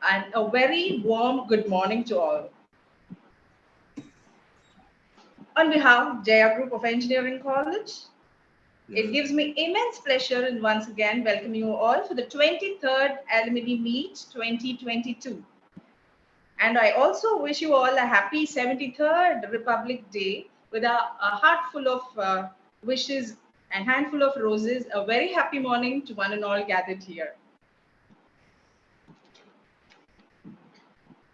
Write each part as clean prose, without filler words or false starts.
and a very warm good morning to all. On behalf of Jaya Group of Engineering College, it gives me immense pleasure in once again welcoming you all for the 23rd Alumni Meet 2022. And I also wish you all a happy 73rd Republic Day with a heart full of wishes and handful of roses. A very happy morning to one and all gathered here.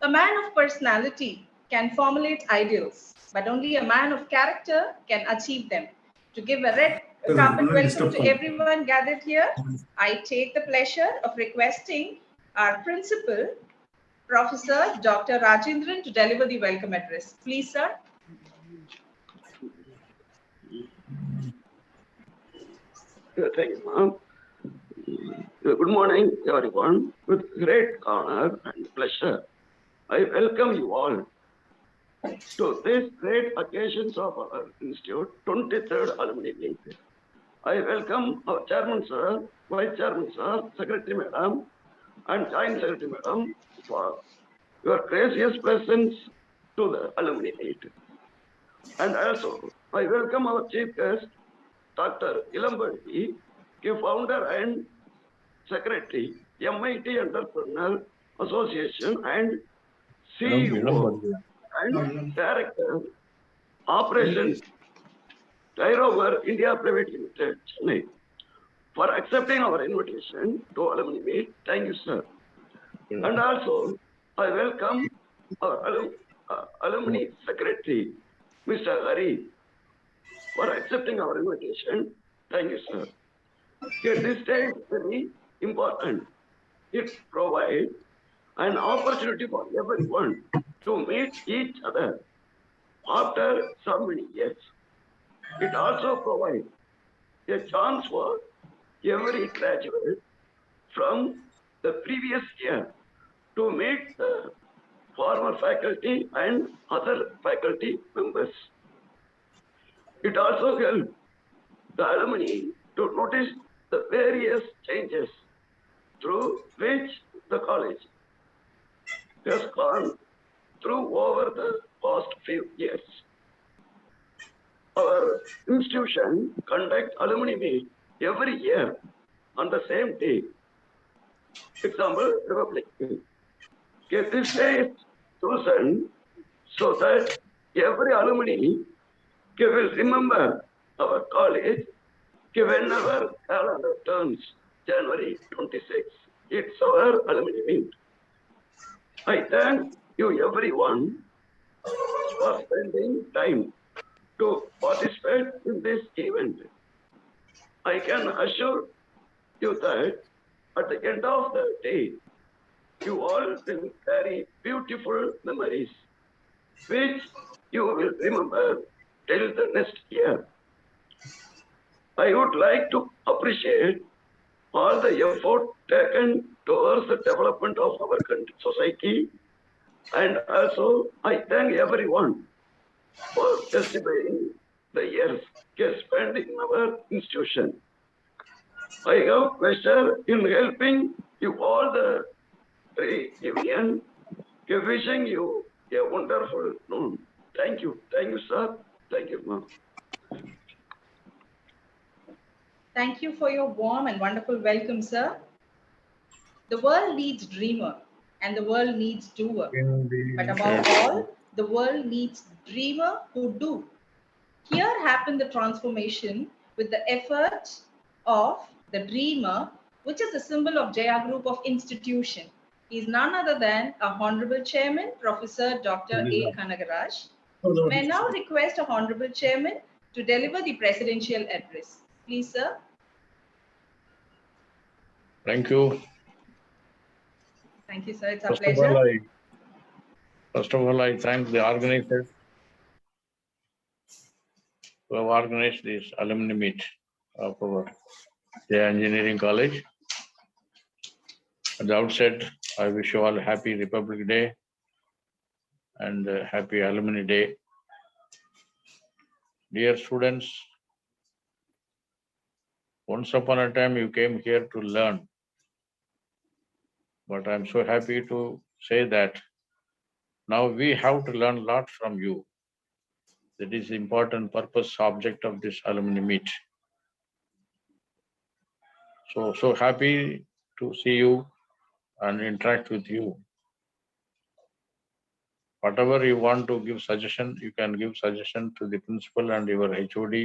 A man of personality can formulate ideals, but only a man of character can achieve them. To give a red carpet welcome to everyone gathered here, I take the pleasure of requesting our principal, Professor Dr. Rajendran, to deliver the welcome address. Please, sir. Thank you, ma'am. Good morning, everyone. With great honor and pleasure, I welcome you all to this great occasions of our Institute 23rd Alumni Meet. I welcome our Chairman Sir, Vice Chairman Sir, Secretary Madam, and Joint Secretary Madam for your gracious presence to the Alumni Meet. And also, I welcome our Chief Guest, Dr. Ilambadi, founder and Secretary, MIT Entrepreneur Association and CEO and Director, Operations, Tyrover India Private Limited, Chennai, for accepting our invitation to Alumni Meet. Thank you, sir. And also, I welcome our Alumni Secretary, Mr. Hari, for accepting our invitation. Thank you, sir. This day is very important. It provides an opportunity for everyone to meet each other after so many years. It also provides a chance for every graduate from the previous year to meet the former faculty and other faculty members. It also helps the alumni to notice the various changes through which the college has gone through over the past few years. Our institution conducts alumni meet every year on the same day. Example, Republic Day. This day is chosen so that every alumni will remember our college whenever calendar turns January 26. It's our alumni meet. I thank you everyone for spending time to participate in this event. I can assure you that at the end of the day, you all will carry beautiful memories, which you will remember till the next year. I would like to appreciate all the effort taken towards the development of our society, and also I thank everyone for testifying the years spent in our institution. I have pleasure in helping you all the reunion, wishing you a wonderful noon. Thank you, sir. Thank you, ma'am. Thank you for your warm and wonderful welcome, sir. The world needs dreamer and the world needs doer. But above all, the world needs dreamer who do. Here happened the transformation with the effort of the dreamer, which is the symbol of Jaya Group of Institution. He is none other than our Honorable Chairman, Professor Dr. A. Kanagaraj. May I now request our Honorable Chairman to deliver the presidential address. Please, sir. Thank you. Thank you, sir. It's a pleasure. First of all, I thank the organizers who have organized this alumni meet of our Jaya Engineering College. At the outset, I wish you all a happy Republic Day and happy Alumni Day. Dear students, once upon a time you came here to learn. But I'm so happy to say that now we have to learn a lot from you. That is the important purpose, object of this alumni meet. So happy to see you and interact with you. Whatever you want to give suggestion, you can give suggestion to the principal and your HOD.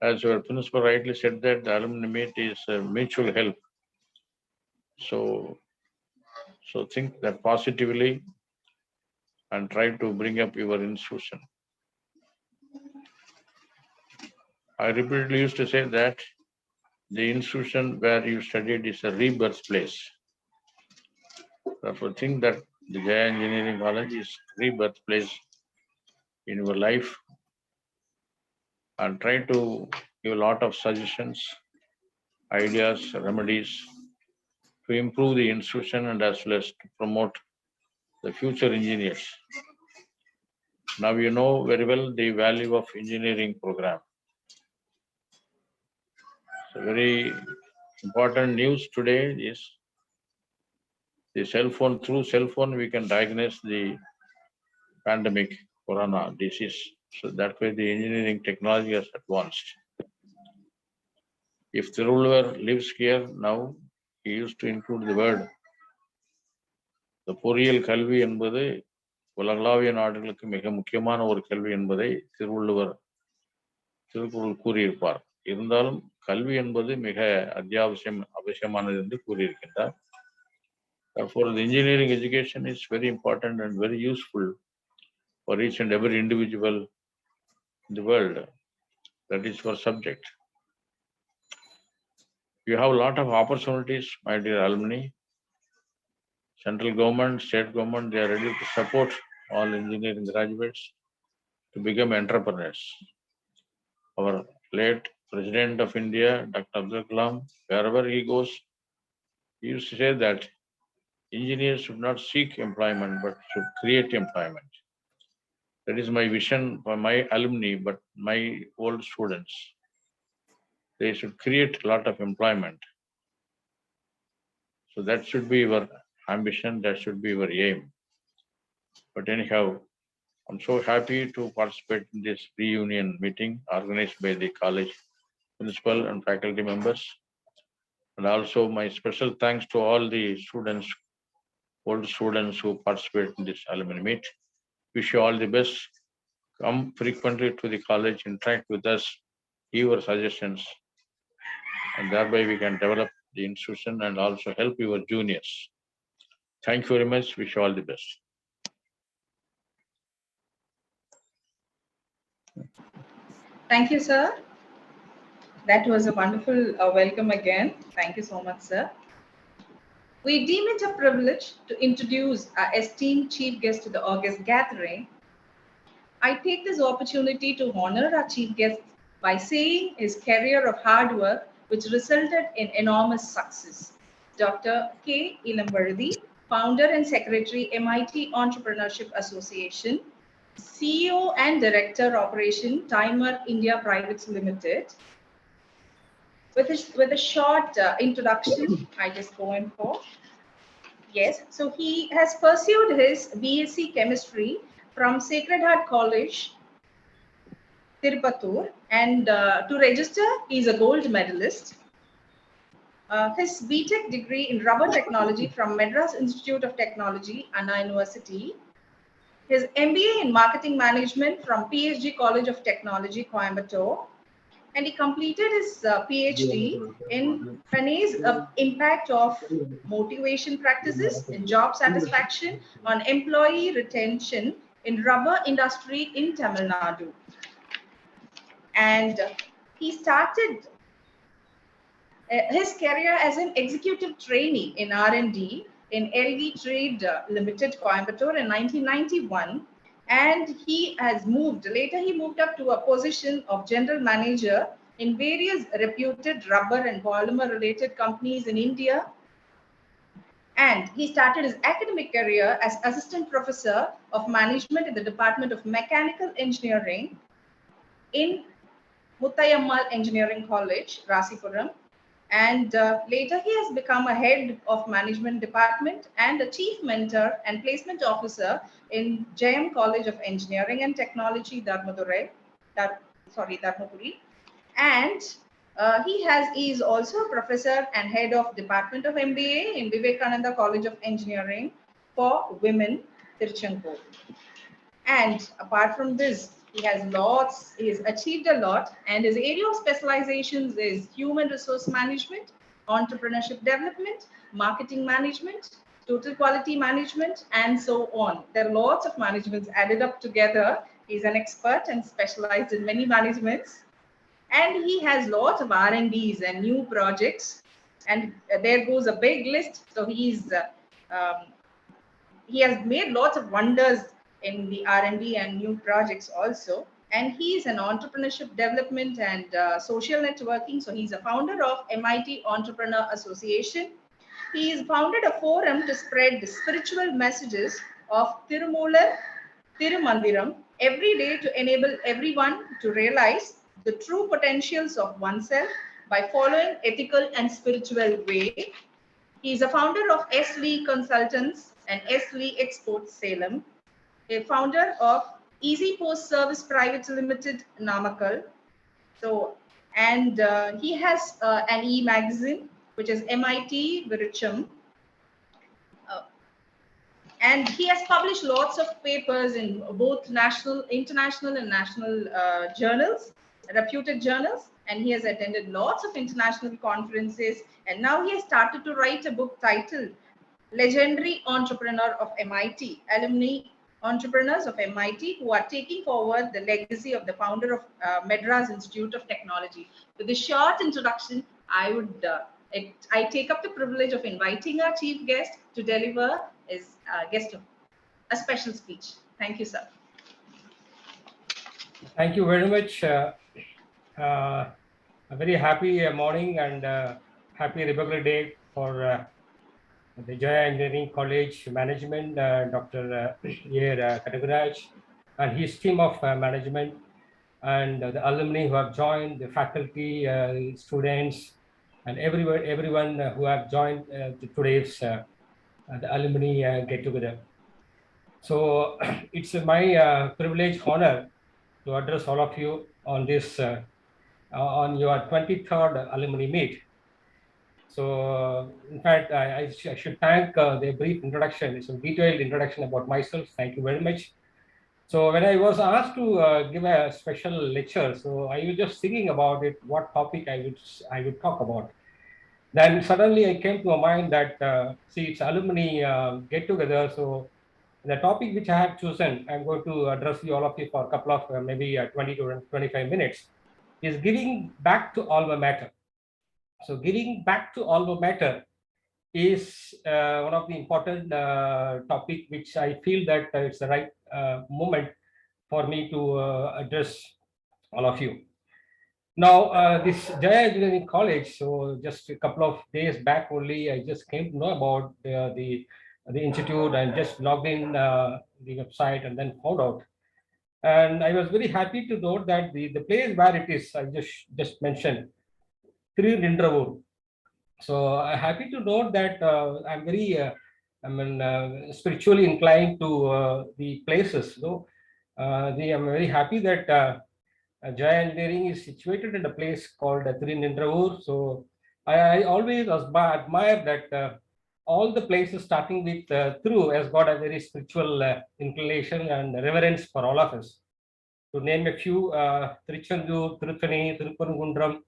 As your principal rightly said that the alumni meet is mutual help. So think that positively and try to bring up your institution. I repeatedly used to say that the institution where you studied is a rebirth place. Therefore, think that the Jaya Engineering College is rebirth place in your life, and try to give a lot of suggestions, ideas, remedies to improve the institution and as well as to promote the future engineers. Now you know very well the value of engineering program. So very important news today is the cell phone. Through cell phone, we can diagnose the pandemic corona disease. So that way the engineering technology has advanced. If the ruler lives here now, he used to include the word. The பொறியியல் கல்வி என்பது உலகளாவிய நாடுகளுக்கு மிக முக்கியமான ஒரு கல்வி என்பதை திருக்குறள் கூறியிருப்பார். இருந்தாலும் கல்வி என்பது மிக அவசியமானது என்று கூறியிருக்கின்றார். Therefore, the engineering education is very important and very useful for each and every individual in the world. That is your subject. You have a lot of opportunities, my dear alumni. Central government, state government, they are ready to support all engineering graduates to become entrepreneurs. Our late President of India, Dr. Abdul Kalam, wherever he goes, he used to say that engineers should not seek employment, but should create employment. That is my vision for my alumni, but my old students. They should create a lot of employment. So that should be your ambition, that should be your aim. But anyhow, I'm so happy to participate in this reunion meeting organized by the college principal and faculty members. And also my special thanks to all the students, old students who participate in this alumni meet. Wish you all the best. Come frequently to the college, interact with us, give your suggestions, and thereby we can develop the institution and also help your juniors. Thank you very much. Wish you all the best. Thank you, sir. That was a wonderful welcome again. Thank you so much, sir. We deem it a privilege to introduce our esteemed chief guest to the August gathering. I take this opportunity to honor our chief guest by saying his career of hard work, which resulted in enormous success. Dr. K. Ilamvardi, founder and secretary, MIT Entrepreneurship Association, CEO and Director Operation, Timer India Private Limited. With a short introduction, I just go in for. Yes, so he has pursued his BSc Chemistry from Sacred Heart College, Tirupatur, and to register, he is a gold medalist. His BTech degree in rubber technology from Madras Institute of Technology, Anna University. His MBA in marketing management from PSG College of Technology, Coimbatore. And he completed his PhD in Fanny's impact of motivation practices in job satisfaction on employee retention in rubber industry in Tamil Nadu. And he started his career as an executive trainee in R&D in LV Trade Limited, Coimbatore in 1991. And he moved up to a position of general manager in various reputed rubber and polymer related companies in India. And he started his academic career as assistant professor of management in the Department of Mechanical Engineering in Muthayammal Engineering College, Rasipuram. And later he has become a head of management department and a chief mentor and placement officer in Jaya College of Engineering and Technology, Dharmapuri. And he is also a professor and head of Department of MBA in Vivekananda College of Engineering for Women, Tiruchenkool. And apart from this, he has achieved a lot, and his area of specializations is human resource management, entrepreneurship development, marketing management, total quality management, and so on. There are lots of managements added up together. He's an expert and specialized in many managements. And he has lots of R&Ds and new projects. And there goes a big list. So um, he has made lots of wonders in the R&D and new projects also. And he is an entrepreneurship development and social networking. So he's a founder of MIT Entrepreneur Association. He has founded a forum to spread the spiritual messages of Tirumular Tirumandiram every day to enable everyone to realize the true potentials of oneself by following ethical and spiritual way. He is a founder of S. Lee Consultants and S. Lee Exports Salem, a founder of Easy Post Service Private Limited Namakkal. So, and he has an e-magazine, which is MIT Virucham. Uh, and he has published lots of papers in both international and national journals, reputed journals, and he has attended lots of international conferences. And now he has started to write a book titled Legendary Entrepreneur of MIT, Alumni Entrepreneurs of MIT who are taking forward the legacy of the founder of Madras Institute of Technology. With this short introduction, I take up the privilege of inviting our chief guest to deliver his a special speech. Thank you, sir. Thank you very much. A very happy morning and happy Republic Day for the Jaya Engineering College Management, Dr. Kadagaraj and his team of management, and the alumni who have joined, the faculty, students, and everyone who have joined today's the alumni get-together. So it's my privilege, honor to address all of you on this on your 23rd alumni meet. So in fact, I should thank the brief introduction. It's a detailed introduction about myself. Thank you very much. So when I was asked to give a special lecture, so I was just thinking about it, what topic I would talk about. Then suddenly I came to a mind that see, it's alumni get together. So the topic which I have chosen, I'm going to address you all of you for a couple of maybe 20 to 25 minutes, is giving back to alma mater. So giving back to alma mater is one of the important topic which I feel that it's the right moment for me to address all of you. Now, this Jaya Engineering College, so just a couple of days back only, I just came to know about the institute and just logged in the website and then found out. And I was very happy to note that the place where it is, I just mentioned, Tirunendravoor. So I'm happy to note that I'm very, spiritually inclined to the places. So I'm very happy that Jaya Engineering is situated in a place called Tirunendravoor. So I always admire that all the places starting with Thiru has got a very spiritual inclination and reverence for all of us. To name a few, Tiruchendur, Tiruthani, Tirupparangundram,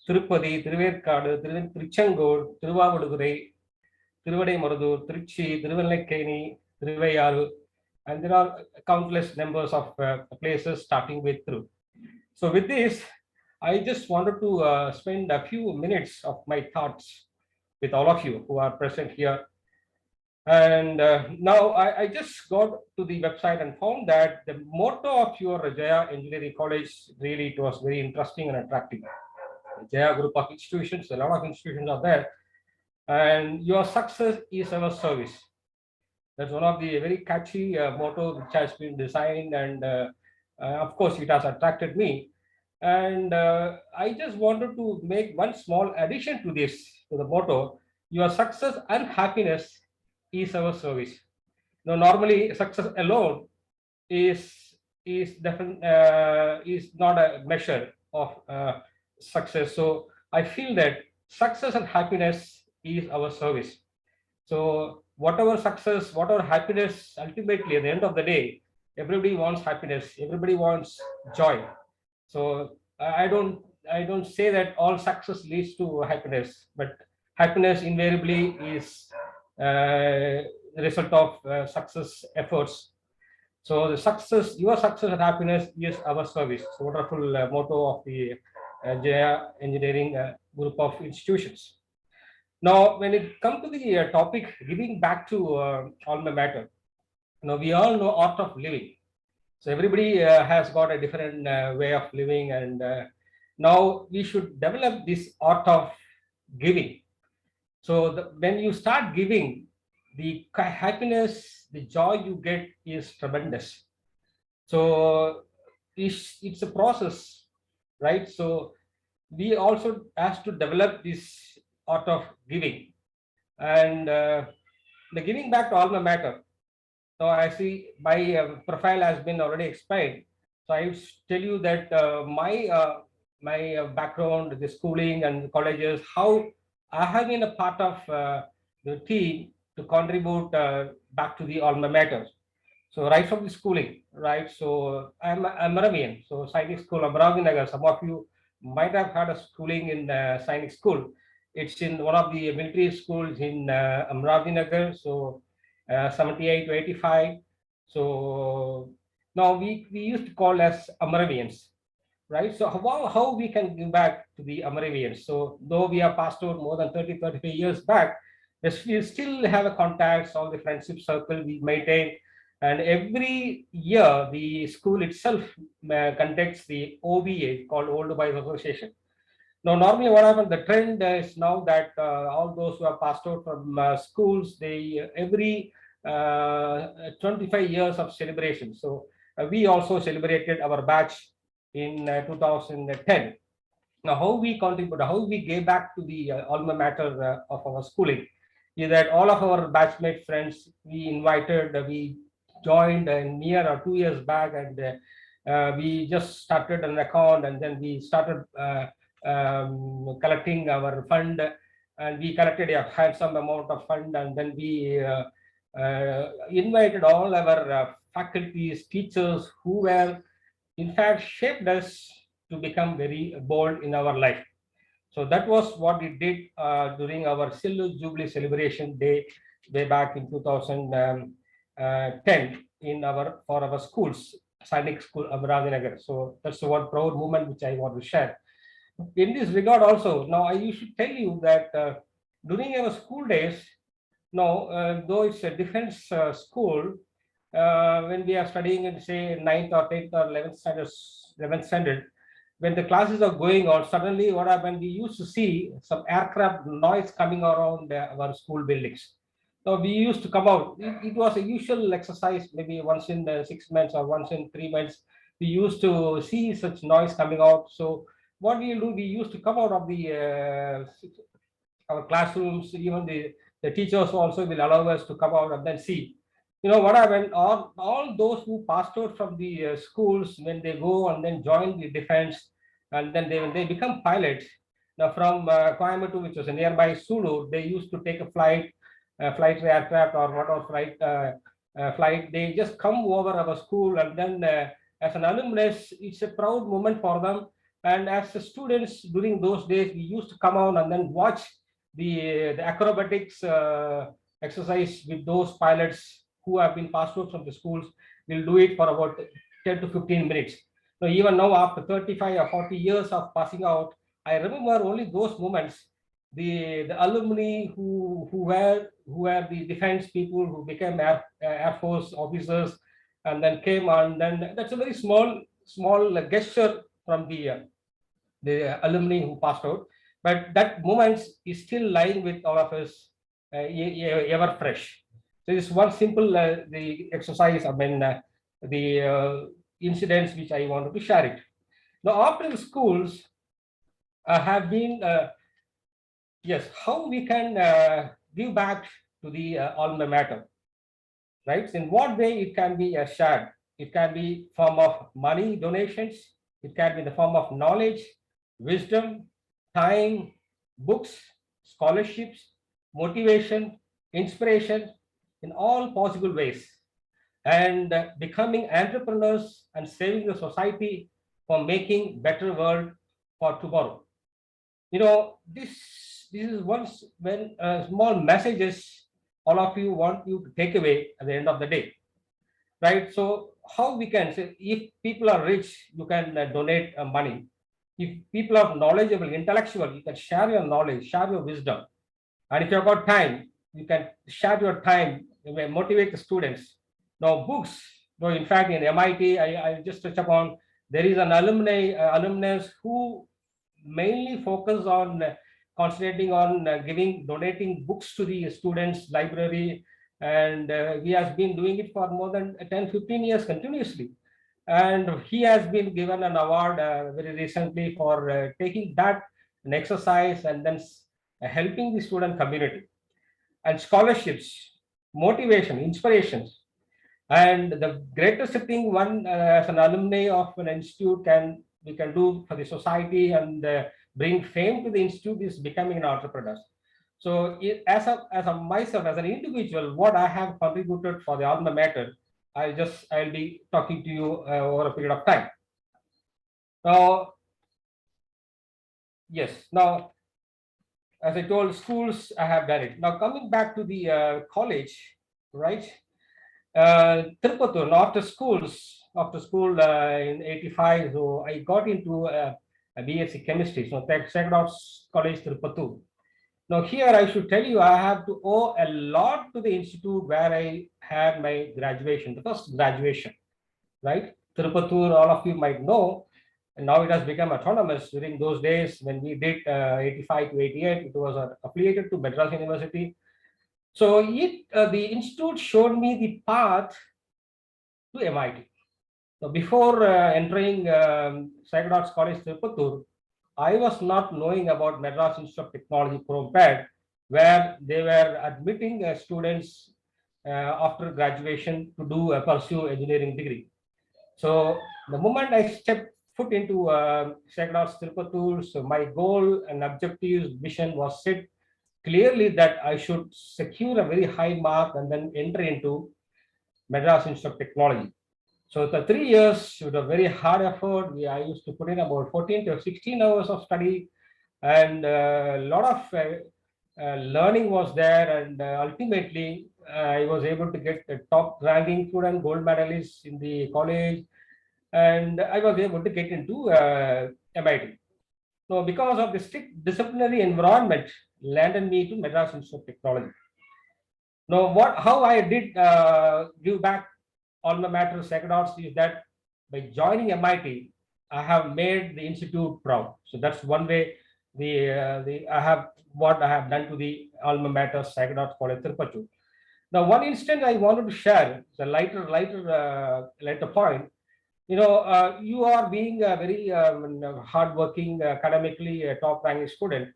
Tirupati, Thiruvedkadu, Tiruchengur, Tiruvavudurai, Tiruvadaimarudur, Trichy, Tiruvallekeni, Thiruvayaru, and there are countless numbers of places starting with Thiru. So with this, I just wanted to spend a few minutes of my thoughts with all of you who are present here. And now I just got to the website and found that the motto of your Jaya Engineering College, really it was very interesting and attractive. The Jaya group of institutions, a lot of institutions are there. And your success is our service. That's one of the very catchy motto which has been designed, and of course it has attracted me. And I just wanted to make one small addition to this, to the motto: your success and happiness is our service. Now, normally, success alone is is not a measure of success. So I feel that success and happiness is our service. So whatever success, whatever happiness, ultimately at the end of the day, everybody wants happiness, everybody wants joy. So I don't say that all success leads to happiness, but happiness invariably is the result of success efforts. So the success, your success and happiness is our service. So wonderful motto of the Jaya Engineering group of institutions. Now, when it comes to the topic, giving back to alma mater, now we all know art of living. So everybody has got a different way of living, and now we should develop this art of giving. So when you start giving, the happiness, the joy you get is tremendous. So it's a process, right? So we also has to develop this art of giving, and the giving back to alma mater. So I see my profile has been already explained. So I tell you that my background, the schooling and colleges, how I have been a part of the team to contribute back to the alma mater. So right from the schooling, right? So I'm Arabian. So Sainik School, Amravati Nagar. Some of you might have had a schooling in Sainik School. It's in one of the military schools in Amravati Nagar. So 78 to 85. So now we used to call as Amravians, right? So how we can give back to the Amravians? So though we are passed out more than 30, 35 years back, yes, we still have a contacts, all the friendship circle we maintain. And every year, the school itself conducts the OBA, called Old Boys Association. Now, normally what happens, the trend is now that all those who are passed out from schools, they every 25 years of celebration. So we also celebrated our batch in 2010. Now, how we contribute, how we gave back to the alma mater of our schooling is that all of our batchmate friends we invited, we joined in year or 2 years back, and we just started an account, and then we started collecting our fund, and we collected a handsome amount of fund, and then we invited all our faculties, teachers who were in fact shaped us to become very bold in our life. So that was what we did during our Silver Jubilee celebration day way back in 2010 in our for our schools, Sainik School, Amravati Nagar. So that's one proud moment which I want to share. In this regard also, now I used to tell you that during our school days, now though it's a defense school, when we are studying in say ninth or 10th or 11th standard, when the classes are going on, suddenly what happened, we used to see some aircraft noise coming around our school buildings. So we used to come out. It was a usual exercise, maybe once in 6 months or once in 3 months. We used to see such noise coming out. So what we do, we used to come out of the our classrooms. Even the teachers also will allow us to come out and then see. You know what happened? All those who passed out from the schools, when they go and then join the defense, and then when they become pilots. Now from Coimbatore, which was a nearby Sulu, they used to take a flight aircraft or whatever flight. They just come over our school, and then as an alumnus, it's a proud moment for them. And as the students during those days, we used to come out and then watch the acrobatics exercise with those pilots who have been passed out from the schools. Will do it for about 10 to 15 minutes. So even now, after 35 or 40 years of passing out, I remember only those moments. The alumni who were the defense people who became Air Force officers and then came on, then that's a very small gesture from the alumni who passed out, but that moment is still lying with all of us, ever fresh. So this one simple the exercise, I mean the incidents which I wanted to share it. Now, after the schools have been, yes, how we can give back to the alma mater, right? In what way it can be shared? It can be form of money donations. It can be in the form of knowledge, wisdom, time, books, scholarships, motivation, inspiration, in all possible ways, and becoming entrepreneurs and saving the society for making better world for tomorrow. This is once when small messages all of you want you to take away at the end of the day, right? So how we can say, if people are rich, you can donate money. If people are knowledgeable, intellectual, you can share your knowledge, share your wisdom. And if you've got time, you can share your time, you may motivate the students. Now, books, though, in fact, in MIT, I just touch upon, there is an alumnus who mainly focus on concentrating on donating books to the students' library. And he has been doing it for more than 10-15 years continuously. And he has been given an award very recently for taking that an exercise and then helping the student community. And scholarships, motivation, inspirations. And the greatest thing one as an alumni of an institute we can do for the society and bring fame to the institute is becoming an entrepreneur. So as a myself, as an individual, what I have contributed for the alma mater, I'll be talking to you over a period of time. Now, yes, now, as I told, schools, I have done it. Now, coming back to the college, right? Tirupattur, after school in 85, so I got into a BSc chemistry, so Sacred Hearts College, Tirupattur. Now, here I should tell you, I have to owe a lot to the institute where I had my graduation, the first graduation, right? Tirupattur, all of you might know, and now it has become autonomous. During those days, when we did 85 to 88, it was affiliated to Madras University. So the institute showed me the path to MIT. So before entering Sacred Hearts College, Tirupattur, I was not knowing about Madras Institute of Technology program, where they were admitting students after graduation to pursue engineering degree. So the moment I stepped foot into Sacred Hearts Tirupattur, so my goal and objectives, mission was set clearly that I should secure a very high mark and then enter into Madras Institute of Technology. So the 3 years with a very hard effort, I used to put in about 14 to 16 hours of study, and a lot of learning was there. And ultimately, I was able to get the top ranking student, gold medalist in the college, and I was able to get into MIT. So because of the strict disciplinary environment, landed me to Madras Institute of Technology. Now, how I did give back alma mater Sacred Hearts is that by joining MIT, I have made the institute proud. So that's one way what I have done to the alma mater Sacred Hearts College Tirupattur. Now, one instance I wanted to share, the lighter point. You are being a very hardworking, academically top-ranking student.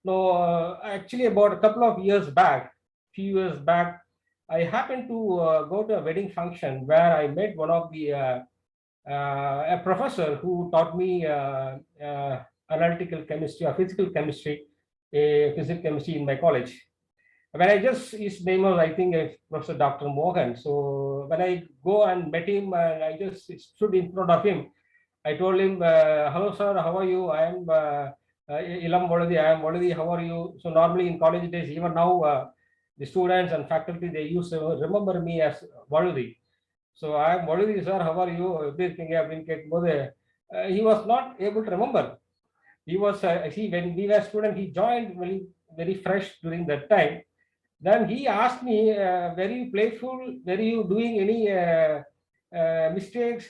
No, actually, about a couple of years back, few years back, I happened to go to a wedding function where I met one of the a professor who taught me analytical chemistry or physical chemistry, physical chemistry in my college. When his name was, I think, Professor Dr. Mohan. So when I go and met him, I just stood in front of him. I told him, hello, sir, how are you? I am Ilam Voladi, I am Voladi, how are you? So normally in college days, even now, the students and faculty, they used to remember me as Voladi. So I am Voladi, sir, how are you? He was not able to remember. He was, when we were students, he joined very fresh during that time. Then he asked me, very playful, were you doing any mistakes?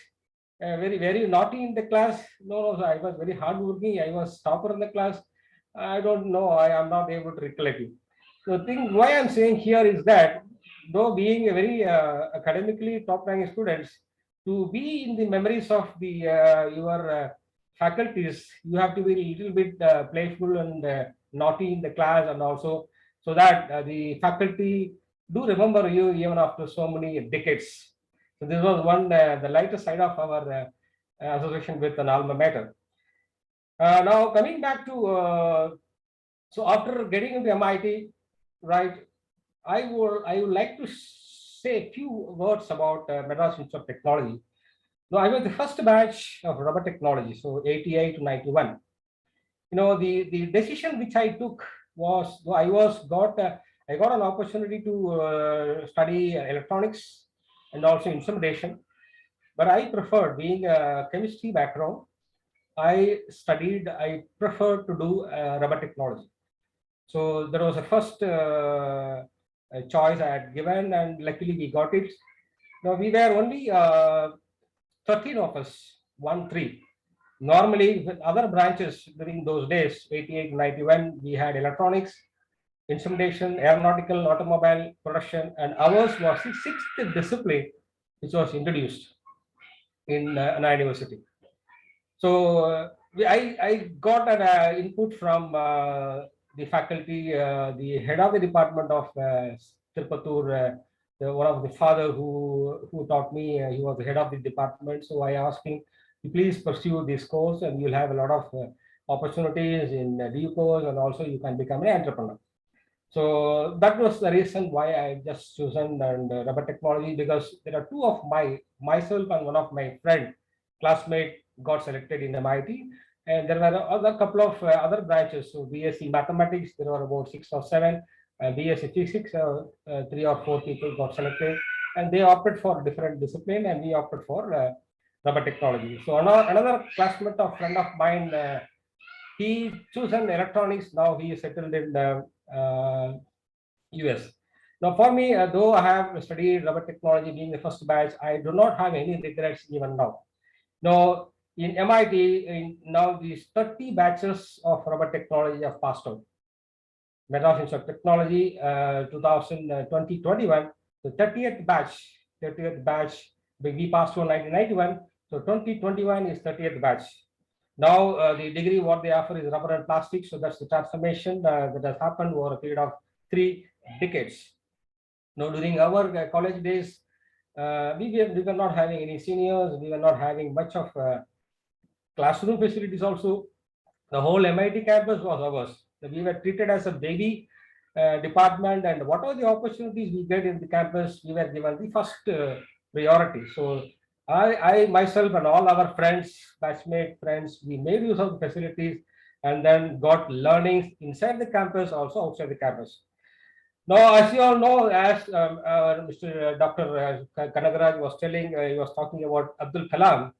Very naughty in the class? No, I was very hardworking. I was topper in the class. I don't know. I am not able to recollect it. So the thing why I'm saying here is that, though being a very academically top-ranking students, to be in the memories of the your faculties, you have to be a little bit playful and naughty in the class, and also so that the faculty do remember you even after so many decades. So this was one the lighter side of our association with an alma mater. Now coming back to so after getting into MIT, right, I would like to say a few words about Madras Institute of Technology. No, I was the first batch of rubber technology, so 88 to 91. The decision which I took was, I got an opportunity to study electronics and also instrumentation, but I preferred, being a chemistry background, I preferred to do rubber technology. So there was a first choice I had given, and luckily we got it. Now we were only 13 of us, 1-3. Normally, with other branches during those days, 88, 91, we had electronics, instrumentation, aeronautical, automobile, production, and ours was the sixth discipline which was introduced in an university. So I got an input from the faculty, the head of the department of Tirupattur, one of the father who taught me. He was the head of the department. So I asked him, please pursue this course, and you'll have a lot of opportunities in due course, and also you can become an entrepreneur. So that was the reason why I just chosen and rubber technology, because there are two of myself and one of my friend classmate got selected in MIT, and there were other couple of other branches. So BSc mathematics, there were about 6 or 7. BSc physics, 3 or 4 people got selected, and they opted for different discipline, and we opted for rubber technology. So another classmate of friend of mine, he chosen electronics. Now he is settled in US. Now, for me, though I have studied rubber technology being the first batch, I do not have any regrets even now. Now, in MIT, now these 30 batches of rubber technology have passed out. Madras Institute of Technology, 2020-21, the 30th batch, we passed on 1991. So 2021 is 30th batch. Now, the degree what they offer is rubber and plastic. So that's the transformation that has happened over a period of 3 decades. Now, during our college days, we were not having any seniors. We were not having much of classroom facilities also. The whole MIT campus was ours. So we were treated as a baby department, and whatever the opportunities we get in the campus, we were given the first priority. So I myself and all our friends, batchmate friends, we made use of the facilities and then got learnings inside the campus, also outside the campus. Now, as you all know, as Mr. Dr. Kanagaraj was telling, he was talking about Abdul Kalam.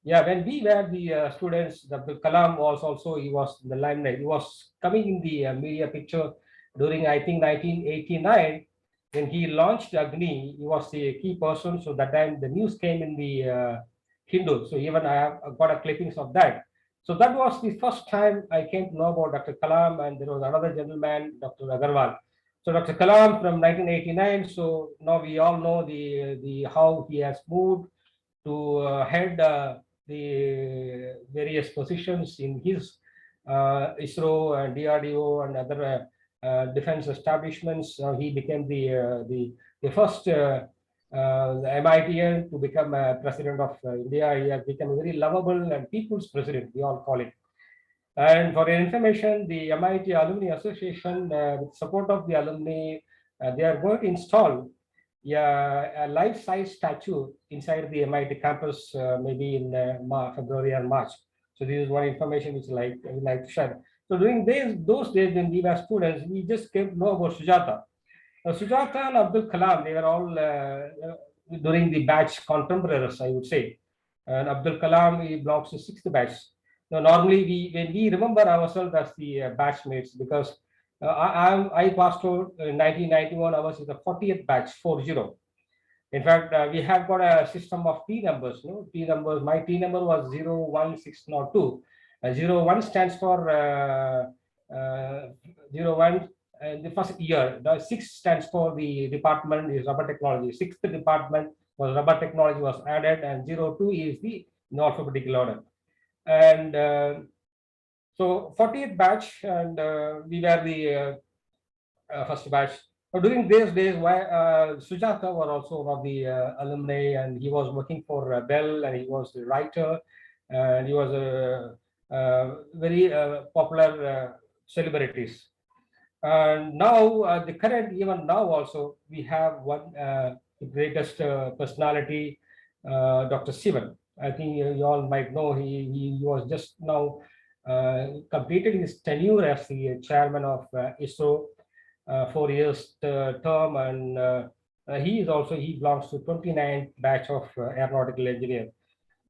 Yeah, when we were the students, Abdul Kalam was also, he was in the limelight. He was coming in the media picture during, I think, 1989, when he launched Agni. He was the key person. So that time the news came in the Hindu. So even I have got a clippings of that. So that was the first time I came to know about Dr. Kalam, and there was another gentleman, Dr. Agarwal. So Dr. Kalam from 1989. So now we all know the how he has moved to head the various positions in his ISRO and DRDO and other defense establishments. He became the first MITian to become president of India. He has become a very lovable and people's president, we all call it. And for your information, the MIT Alumni Association, with support of the alumni, they are going to install a life-size statue inside the MIT campus, maybe in February or March. So this is one information which I would like to share. So during those days when we were students, we just came to know about Sujata. Sujata and Abdul Kalam, they were all during the batch contemporaries, I would say. And Abdul Kalam, he belongs to 6th batch. Now, normally, when we remember ourselves as the batchmates, because I passed out in 1991, I was in the 40th batch, 40. In fact, we have got a system of T numbers. No? T numbers. My T number was 01602. 01 stands for 01 the first year. The 6 stands for the department is rubber technology. 6th department was rubber technology was added, and 02 is the in alphabetical order. And so 40th batch, and we were the first batch. During these days, why Sujata was also one of the alumni, and he was working for Bell, and he was the writer, and he was a very popular celebrities. And now, the current, even now also, we have one the greatest personality, Dr. Sivan. I think you all might know he was just now completed his tenure as the chairman of ISRO, 4 years term, and he belongs to 29th batch of aeronautical engineer.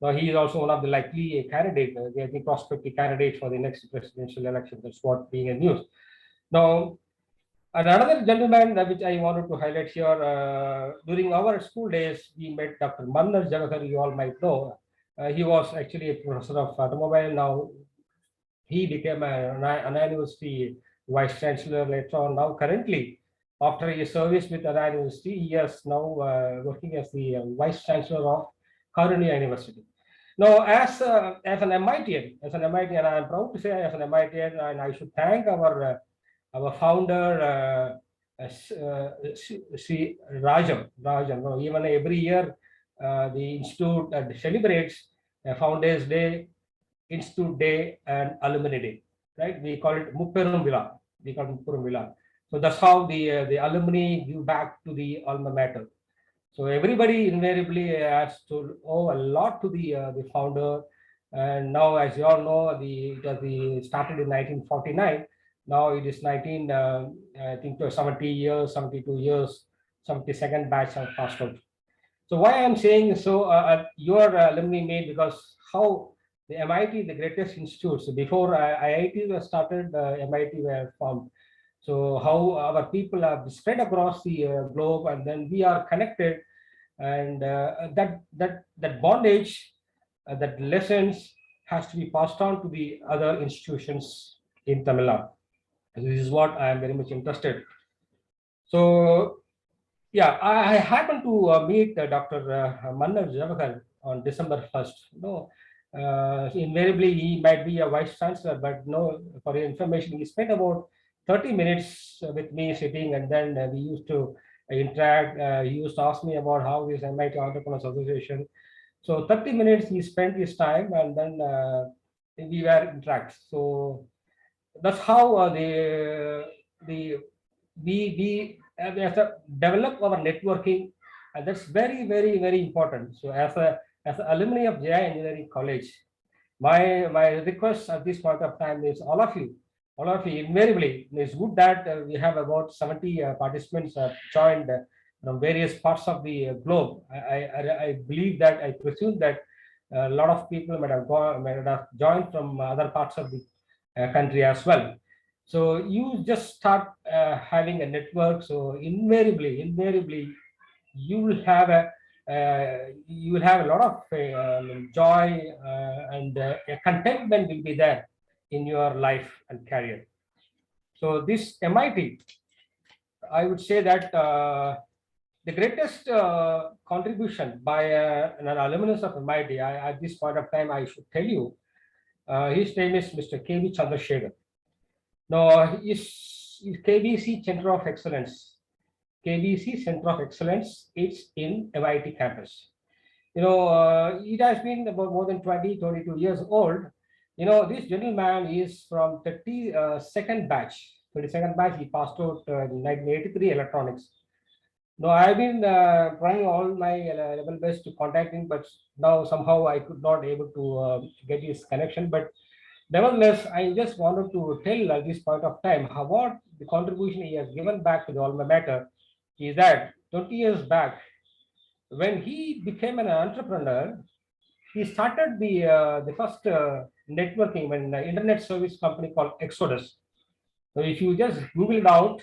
Now he is also one of the likely candidate, the prospective candidates for the next presidential election. That's what being a news. Now, and another gentleman which I wanted to highlight here, during our school days, we met Dr. Mannar Jagathar, you all might know. He was actually a professor of automobile. Now he became an university vice chancellor later on. Now currently, after his service with Anna University, he is now working as the vice chancellor of Karunya University. Now, as an MITian, and I am proud to say as an MITian, and I should thank our founder, Sri Rajam. No, even every year, the institute celebrates Founders Day, Institute Day, and Alumni Day. Right? We call it Mupperum Villa. We call it Mupperum Villa. So that's how the alumni give back to the alma mater. So everybody invariably has to owe a lot to the founder. And now, as you all know, it started in 1949. Now it is 19, I think 70 years, 72 years, 72nd batch have passed out. So why I'm saying so, your alumni made, because how the MIT, the greatest institutes, before IIT was started, MIT were formed. So how our people are spread across the globe, and then we are connected, and that bondage, that lessons has to be passed on to the other institutions in Tamil Nadu. This is what I am very much interested. So yeah, I happened to meet Dr. Mannar Javakar on December 1st. No, invariably he might be a vice chancellor, but no, for your information, he spent about 30 minutes with me sitting, and then we used to interact. He used to ask me about how this MIT Entrepreneurs Association. So 30 minutes he spent his time, and then we were interact. So that's how the we have to develop our networking, and that's very important. So as an alumni of Jaya Engineering College, my request at this point of time is all of you invariably, it's good that we have about 70 participants joined from various parts of the globe. I believe that, I presume that a lot of people might have joined from other parts of the country as well. So you just start having a network. So invariably, you will have a lot of joy, and a contentment will be there in your life and career. So this MIT, I would say that the greatest contribution by an alumnus of MIT, at this point of time, I should tell you, his name is Mr. K.V. Chandrasekhar. Now, is KBC Center of Excellence. KBC Center of Excellence, it's in MIT campus. It has been about more than 22 years old. This gentleman is from 32nd batch. 32nd batch, he passed out in 1983 electronics. No, I've been trying all my level best to contact him, but now somehow I could not able to get his connection. But nevertheless, I just wanted to tell at this point of time what the contribution he has given back to the alma mater is that 20 years back, when he became an entrepreneur, he started the first networking when internet service company called Exodus. So if you just Google it out,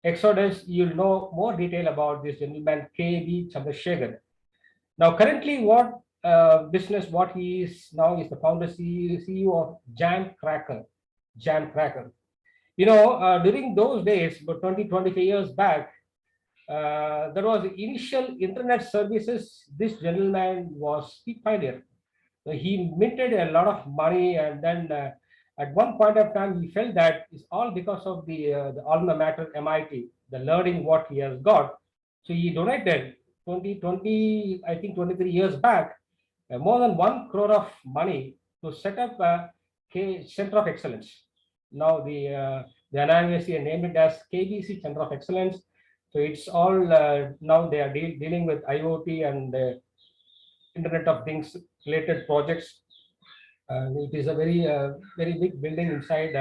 Exodus, you'll know more detail about this gentleman, K.V. Chandrasekhar. Now, currently, what he is now is the founder CEO of Jam Cracker. During those days, about 25 years back, there was initial internet services. This gentleman was the pioneer. So he minted a lot of money, and then at one point of time, he felt that it's all because of the alma mater MIT, the learning what he has got. So he donated 20, I think 23 years back, more than 1 crore of money to set up a Center of Excellence. Now the NIMC named it as KBC Center of Excellence. So it's all now they are dealing with IoT and Internet of Things related projects. It is a very big building inside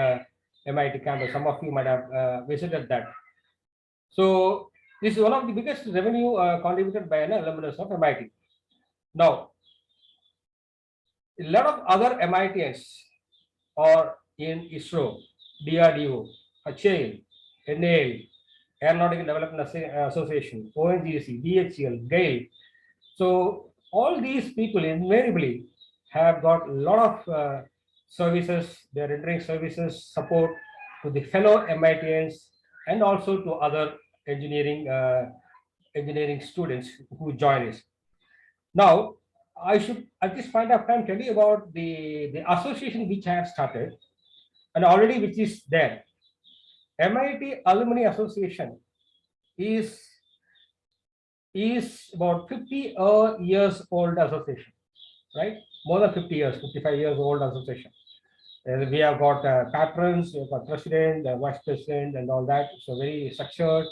MIT campus. Some of you might have visited that. So this is one of the biggest revenue contributed by an alumnus of MIT. Now, a lot of other MITs are in ISRO, DRDO, HAL, NAL, Aeronautical Development Association, ONGC, DHCL, GAIL. So all these people invariably have got a lot of services. They're rendering services, support to the fellow MITians and also to other engineering students who join us. Now, I should at this point of time tell you about the association which I have started and already which is there. MIT Alumni Association is about 50 years old association, right? More than 50 years, 55 years old association. We have got patrons, we have got president, vice president, and all that. So very structured.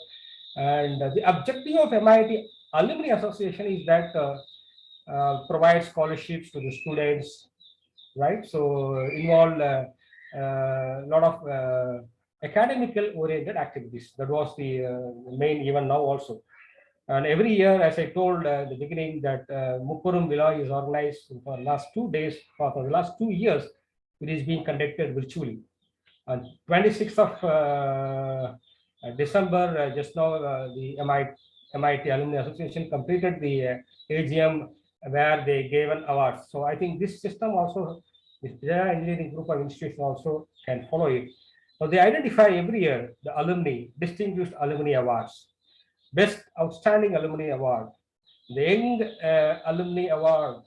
And the objective of MIT Alumni Association is that provide scholarships to the students, right? So involve a lot of academical oriented activities. That was the main even now also. And every year, as I told at the beginning, that Mukkurum Villa is organized for the last 2 days, for the last 2 years, it is being conducted virtually. On 26th of December, just now, the MIT Alumni Association completed the AGM where they gave an award. So I think this system also, this Jaya Engineering Group of Institutions also can follow it. So they identify every year the alumni, distinguished alumni awards. Best Outstanding Alumni Award, the Young Alumni Award,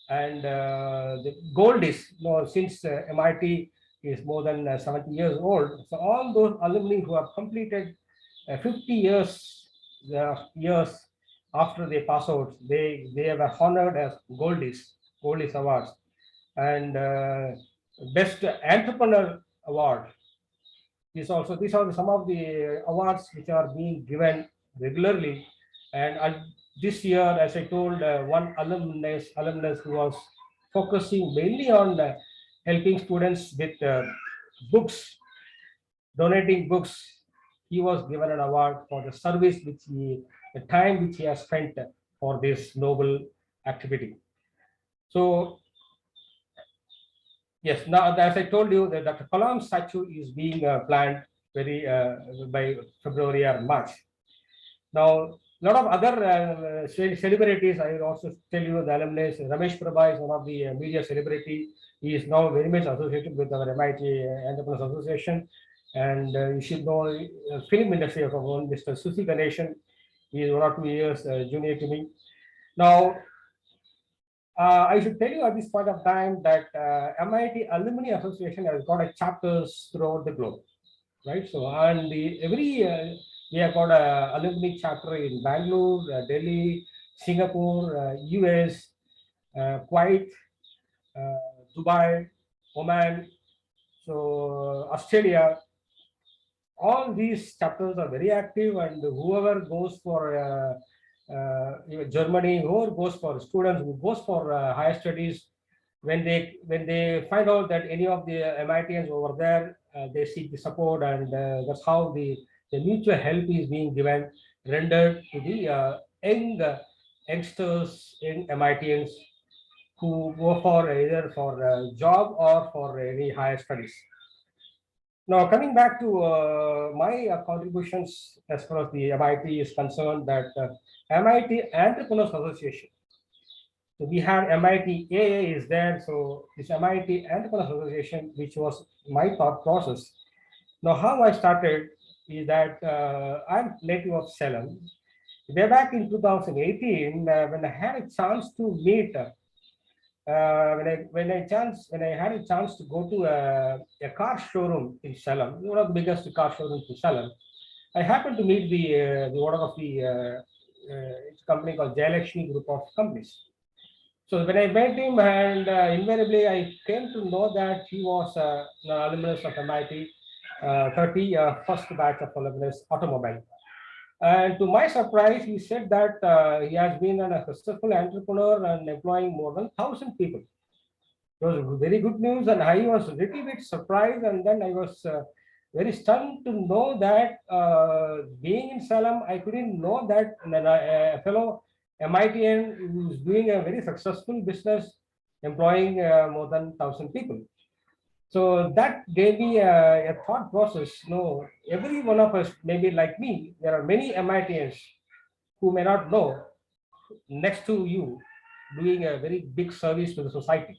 and the Gold is, since MIT is more than 70 years old. So all those alumni who have completed 50 years after they pass out, they were honored as Goldies Awards. And Best Entrepreneur Award is also, these are some of the awards which are being given regularly. And this year, as I told, one alumnus who was focusing mainly on helping students with books, donating books, he was given an award for the service the time which he has spent for this noble activity. So yes, now as I told you, that Dr. Kalam's statue is being planned by February or March. Now, a lot of other celebrities, I will also tell you the alumni. Ramesh Prabha is one of the media celebrity. He is now very much associated with our MIT Entrepreneurs Association. And you should know film industry of our own, Mr. Susi Ganeshan. He is 1 or 2 years junior to me. Now, I should tell you at this point of time that MIT Alumni Association has got chapters throughout the globe, right? So, and we have got an alumni chapter in Bangalore, Delhi, Singapore, US, Kuwait, Dubai, Oman, so Australia. All these chapters are very active, and whoever goes for Germany, whoever goes for students who goes for higher studies, when they find out that any of the MITians over there, they seek the support, and that's how the mutual help is being rendered to the youngsters, young MITians who go for either for a job or for any higher studies. Now, coming back to my contributions as far as the MIT is concerned, that MIT Entrepreneurs Association. So we have MIT AA is there. So this MIT Entrepreneurs Association, which was my thought process. Now, how I started is that I'm native of Salem. Way back in 2018, when I had a chance to meet When I had a chance to go to a car showroom in Salem, one of the biggest car showrooms in Salem, I happened to meet the owner of the it's a company called Jaya group of companies. So when I met him, and invariably I came to know that he was an alumnus of MIT, 30 first batch of alumnus automobile. And to my surprise, he said that he has been a successful entrepreneur and employing more than 1,000 people. It was very good news, and I was a little bit surprised. And then I was very stunned to know that being in Salem, I couldn't know that a fellow MITian who is doing a very successful business, employing more than 1,000 people. So that gave me a thought process. No, every one of us, maybe like me, there are many MITians who may not know next to you doing a very big service to the society.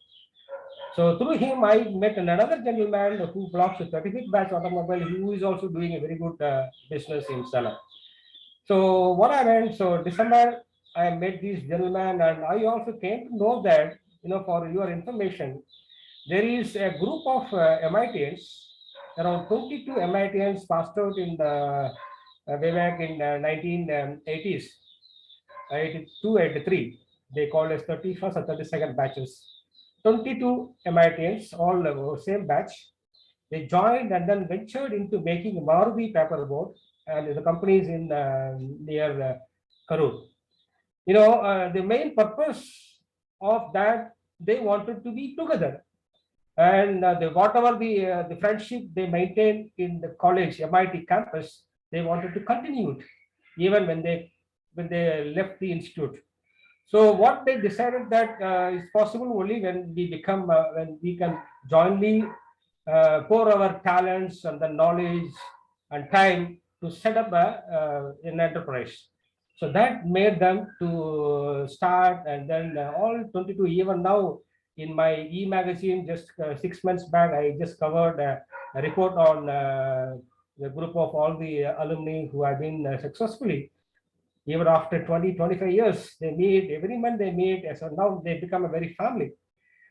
So through him, I met another gentleman who belongs to 35th batch automobile, who is also doing a very good business in Salem. So what I went, so December, I met this gentleman, and I also came to know that, for your information, there is a group of MITians, around 22 MITians passed out in the way back in 1980s, 82, 83. They called as 31st or 32nd batches. 22 MITians, all same batch. They joined and then ventured into making Maruti paperboard, and the company is in near Karur. The main purpose of that, they wanted to be together, and whatever the friendship they maintained in the college MIT campus, they wanted to continue it even when they left the institute. So what they decided that is possible only when we can jointly pour our talents and the knowledge and time to set up an enterprise. So that made them to start, and then all 22, even now in my e-magazine, just 6 months back, I just covered a report on the group of all the alumni who have been successfully, even after 20, 25 years, they meet, every month they meet. So now they become a very family.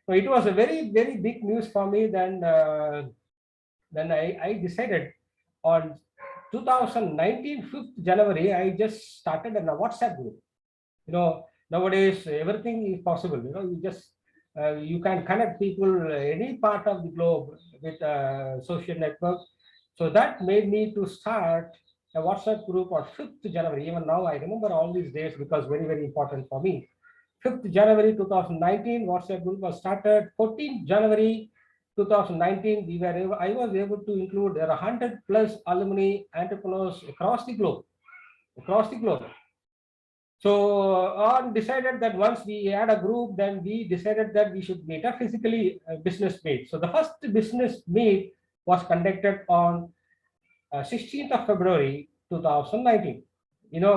So it was a very, very big news for me. Then I decided on 2019, 5th January, I just started in a WhatsApp group. Nowadays everything is possible. You can connect people any part of the globe with social network. So that made me to start a WhatsApp group on 5th January. Even now I remember all these days because very, very important for me. 5th January 2019, WhatsApp group was started. 14th January 2019, I was able to include 100 plus alumni entrepreneurs across the globe. So on decided that once we had a group, then we decided that we should meet a physically business meet. So the first business meet was conducted on 16th of February 2019.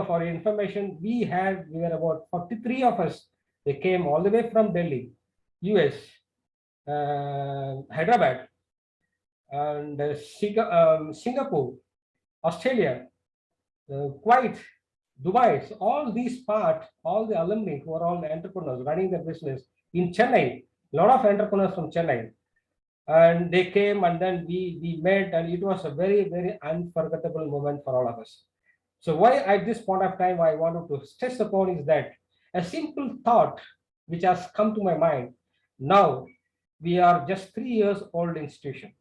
For your information, we were about 43 of us. They came all the way from Delhi, US, Hyderabad, and Singapore, Australia, Kuwait, Dubai. So all the alumni who are all the entrepreneurs running the business in Chennai, a lot of entrepreneurs from Chennai. And they came, and then we met, and it was a very, very unforgettable moment for all of us. So why at this point of time I wanted to stress upon is that a simple thought which has come to my mind. Now we are just 3 years old institution.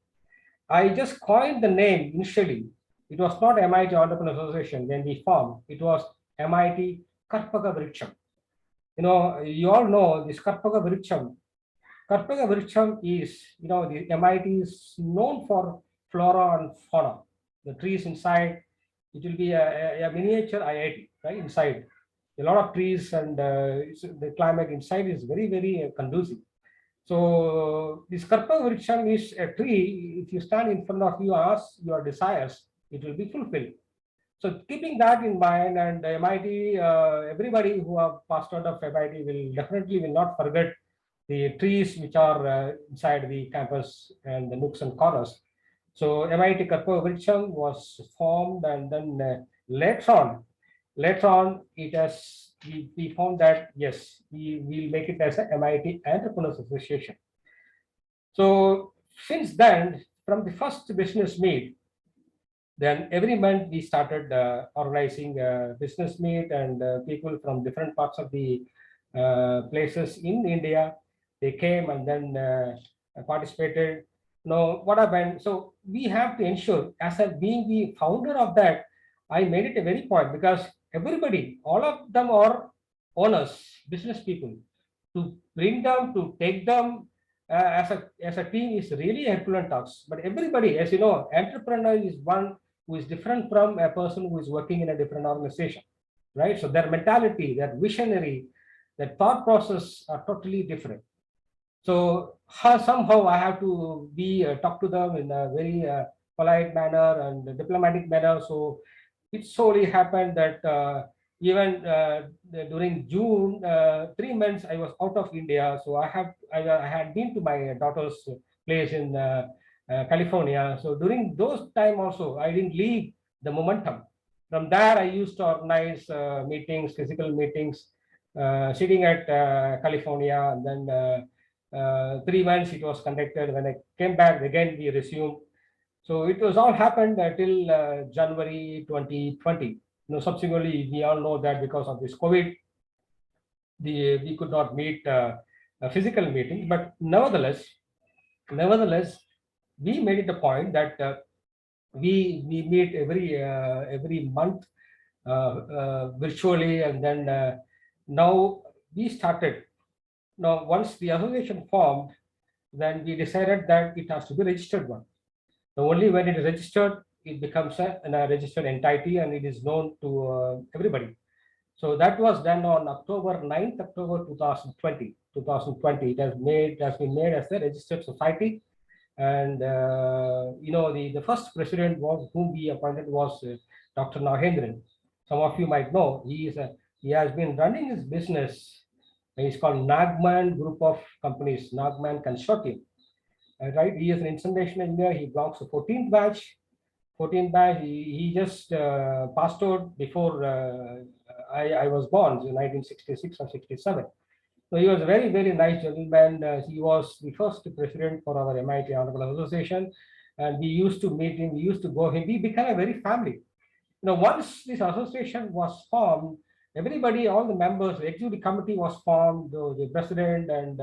I just coined the name initially. It was not MIT Entrepreneur Association when we formed. It was MIT Karpaka Vriksham. You all know this Karpaka Vriksham. Karpaka Vriksham is, the MIT is known for flora and fauna. The trees inside, it will be a miniature IIT, right, inside. A lot of trees, and the climate inside is very, very conducive. So this Karpaka Vriksham is a tree. If you stand in front of you, ask your desires, it will be fulfilled. So keeping that in mind, and MIT, everybody who have passed out of MIT will not forget the trees which are inside the campus and the nooks and corners. So MIT Karpaka Vriksham was formed, and then later on, it has we found that, yes, we will make it as a MIT Entrepreneurs Association. So since then, from the first business meet, then every month we started organizing business meet, and people from different parts of the places in India, they came and then participated. Now, what happened? So we have to ensure, as a being the founder of that, I made it a very point, because everybody, all of them are owners, business people. To bring them, to take them as a team is really a Herculean task. But everybody, as you know, entrepreneur is one who is different from a person who is working in a different organization, right? So their mentality, their visionary, their thought process are totally different. So somehow I have to be talk to them in a very polite manner and diplomatic manner. So it solely happened that even during June, 3 months I was out of India. So I had been to my daughter's place in California. So during those time also, I didn't leave the momentum. From there, I used to organize meetings, physical meetings, sitting at California, and then 3 months it was conducted. When I came back, again we resumed. So it was all happened till January 2020. Subsequently, we all know that because of this COVID, we could not meet a physical meeting. But nevertheless, we made it a point that we meet every month virtually, and then now we started. Now, once the association formed, then we decided that it has to be registered one. So only when it is registered, it becomes a registered entity, and it is known to everybody. So that was done on October 9th, October 2020. 2020, it has been made as a registered society. And the first president whom we appointed was Dr. Nagendran. Some of you might know he has been running his business. It's called Nagman Group of Companies, Nagman Consortium. Right, he is an instrumentation engineer. He belongs to 14th batch. 14th batch. He just passed out before I was born, in 1966 or 67. So he was a very, very nice gentleman. He was the first president for our MIT Entrepreneur Association, and we used to meet him. We used to go him. We became a very family. Once this association was formed, everybody, all the members, the executive committee was formed. The president and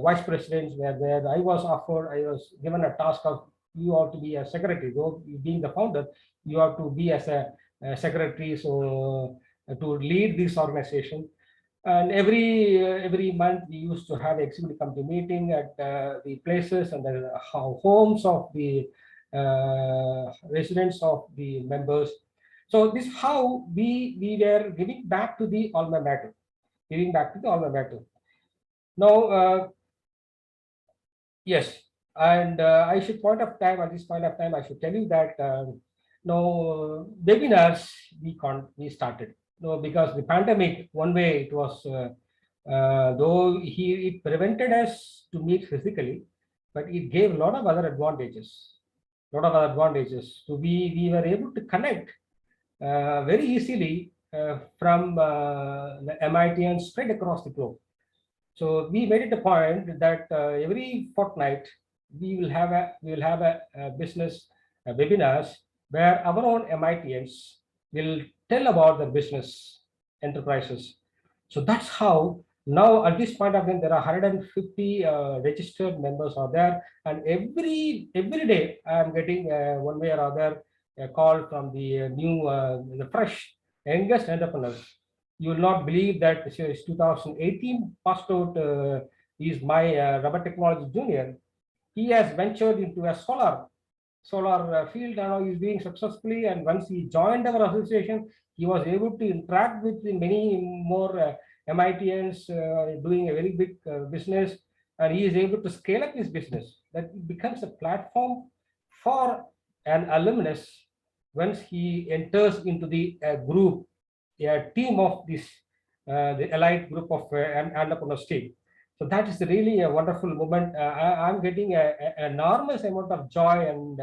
vice presidents were there. I was given a task of, you ought to be a secretary. Though being the founder, you have to be as a secretary, so to lead this organization. And every month we used to have executive committee meeting at the places and the homes of the residents of the members. So this is how we were giving back to the alma mater, Now, yes, and I should at this point of time, I should tell you that no webinars we started. No, because the pandemic, one way it was, though it prevented us to meet physically, but it gave a lot of other advantages. So we were able to connect very easily from the MIT and spread across the globe. So we made it a point that every fortnight we will have a business webinars where our own MITians will tell about the business enterprises. So that's how now at this point of time there are 150 registered members are there, and every day I am getting one way or other a call from the the fresh youngest entrepreneurs. You will not believe that since 2018 passed out is my rubber technology junior. He has ventured into a solar field, and now he's doing successfully. And once he joined our association, he was able to interact with many more MITians doing a very big business, and he is able to scale up his business. That becomes a platform for an alumnus once he enters into the group, a team of this the elite group of entrepreneurs team. So that is really a wonderful moment. I'm getting an enormous amount of joy and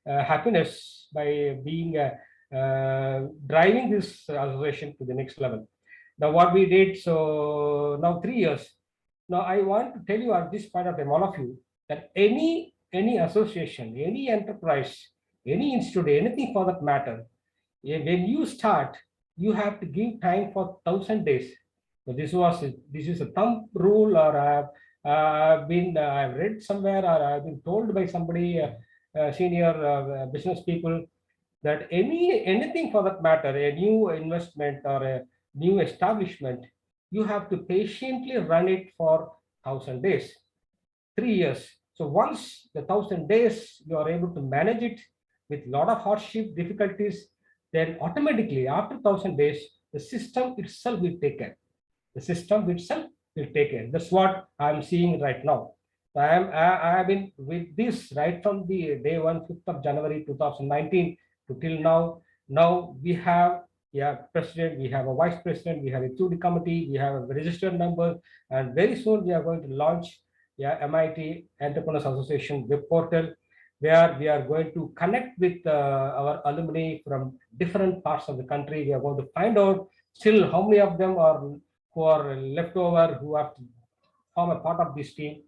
happiness by being driving this association to the next level. Now, what we did, so now 3 years. Now, I want to tell you at this point of time, all of you, that any association, any enterprise, any institute, anything for that matter, when you start, you have to give time for 1,000 days. So this is a thumb rule, or I've read somewhere, or I've been told by somebody, senior business people, that anything for that matter, a new investment or a new establishment, you have to patiently run it for 1,000 days, 3 years. So once the 1,000 days you are able to manage it with a lot of hardship, difficulties, then automatically after 1,000 days, the system itself will take care. The system itself will take care. That's what I'm seeing right now. I have been with this right from the day 1, 5th of January 2019 to till now. Now we have president, we have a vice president, we have a QD committee, we have a registered number, and very soon we are going to launch MIT Entrepreneurs Association web portal, where we are going to connect with our alumni from different parts of the country. We are going to find out still how many of them are who are left over, who have to form a part of this team.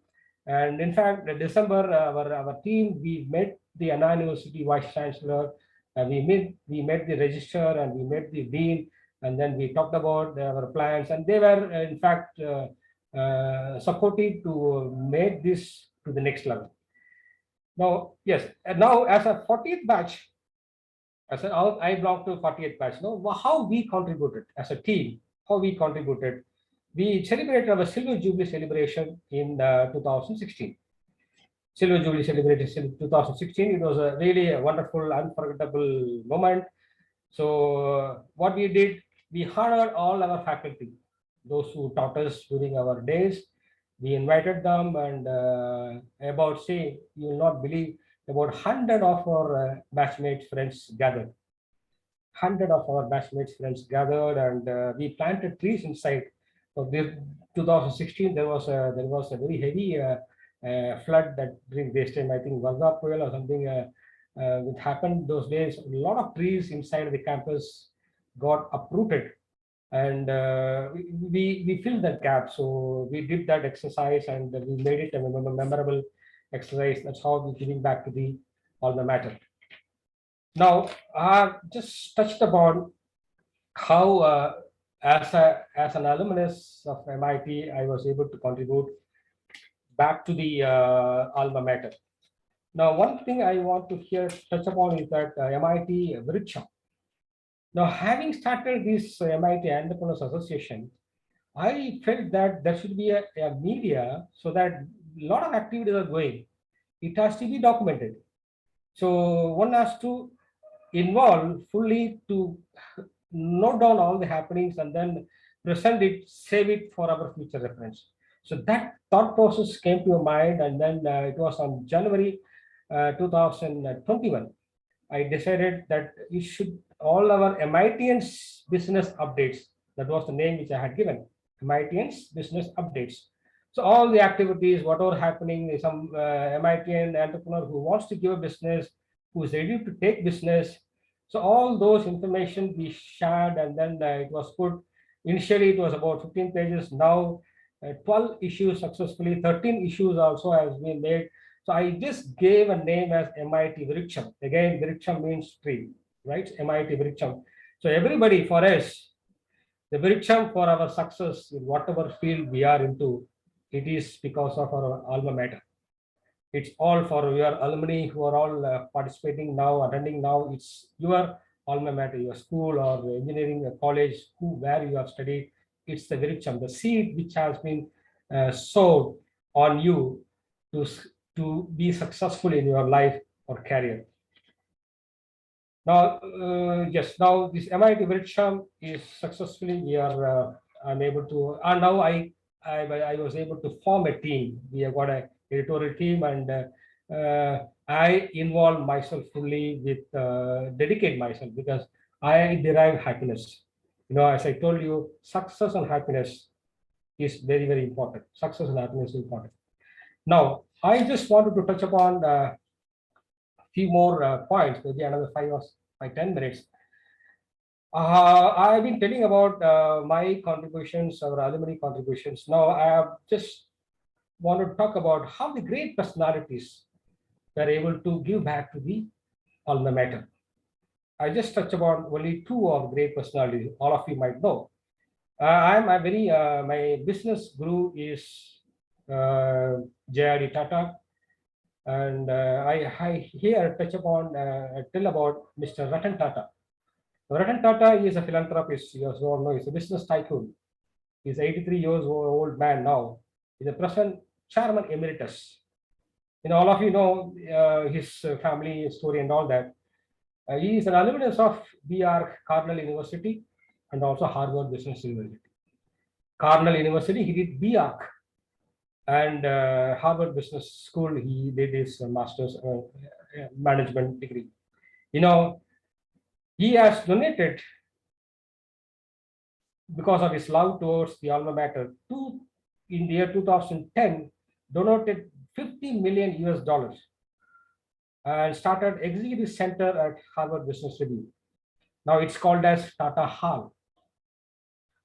And in fact, in December, our team, we met the Anna University Vice Chancellor, we met the registrar, and we met the dean, and then we talked about our plans, and they were in fact supportive to make this to the next level. Now, yes, and now as a 40th batch, I belong to 40th batch. Now, how we contributed as a team, how we contributed. We celebrated our Silver Jubilee celebration in 2016. Silver Jubilee celebration in 2016. It was a really wonderful, unforgettable moment. So what we did, we honored all our faculty, those who taught us during our days. We invited them, and about, say, you will not believe, about 100 of our batchmates friends gathered. 100 of our batchmates friends gathered, and we planted trees inside. So this 2016, there was a very heavy flood that during this time, I think Varga or something, which happened those days. A lot of trees inside the campus got uprooted, and we filled that gap. So we did that exercise, and we made it a memorable exercise. That's how we're giving back to the alma mater. Now, I just touched upon how, as an alumnus of MIT, I was able to contribute back to the alma mater. Now, one thing I want to touch upon is that MIT Vriksha. Now, having started this MIT Entrepreneurs Association, I felt that there should be a media, so that a lot of activities are going. It has to be documented. So one has to involve fully to note down all the happenings and then present it, save it for our future reference. So that thought process came to my mind, and then it was on January 2021. I decided that it should all our MITians business updates. That was the name which I had given, MITians business updates. So all the activities, whatever happening, some MITian entrepreneur who wants to give a business, who is ready to take business. So all those information we shared, and then it was put. Initially, it was about 15 pages. Now, 12 issues successfully, 13 issues also has been made. So I just gave a name as MIT Vriksham. Again, Vriksham means tree, right? MIT Vriksham. So everybody, for us, the Vriksham for our success in whatever field we are into, it is because of our alma mater. It's all for your alumni who are all participating now, attending now. It's your alma mater, your school or engineering college, where you have studied. It's the Vriksham, the seed which has been sowed on you to be successful in your life or career. Now, yes, now this MIT Vriksham is successfully, we are, I'm able to, and now I was able to form a team. We have got an editorial team, and I involve myself fully with, dedicate myself, because I derive happiness. You know, as I told you, success and happiness is very, very important. Success and happiness is important. Now, I just wanted to touch upon a few more points, maybe another 5 or 10 minutes. I've been telling about my contributions, our alumni contributions. Now I just want to talk about how the great personalities were able to give back to the alma mater. I just touch upon only two of great personalities. All of you might know. I'm a very my business guru is Jaya Tata, and I here touch upon tell about Mr. Ratan Tata. Ratan Tata is a philanthropist. You all know he's a business tycoon. He's 83 years old man now. He's a present chairman emeritus. All of you know his family story and all that. He is an alumnus of BR Cornell University and also Harvard Business University. Cornell University, he did BArch, and Harvard Business School, he did his master's management degree. He has donated, because of his love towards the alma mater, in the year 2010, donated 50 million US dollars and started executive center at Harvard Business Review. Now it's called as Tata Hall.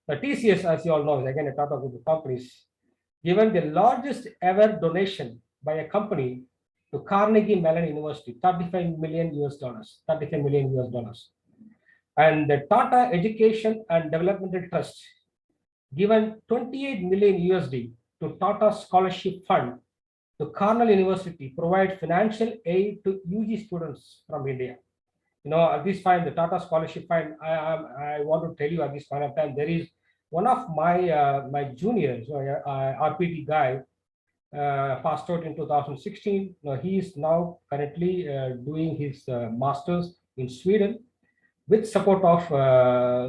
The TCS, as you all know, is again a Tata Group of companies, given the largest ever donation by a company to Carnegie Mellon University, 35 million US dollars, 35 million US dollars. And the Tata Education and Developmental Trust given 28 million USD to Tata Scholarship Fund to Cornell University, provide financial aid to UG students from India. At this time, the Tata Scholarship Fund, I want to tell you at this point of time, there is one of my juniors, RPT guy, passed out in 2016. He is now currently doing his master's in Sweden with support of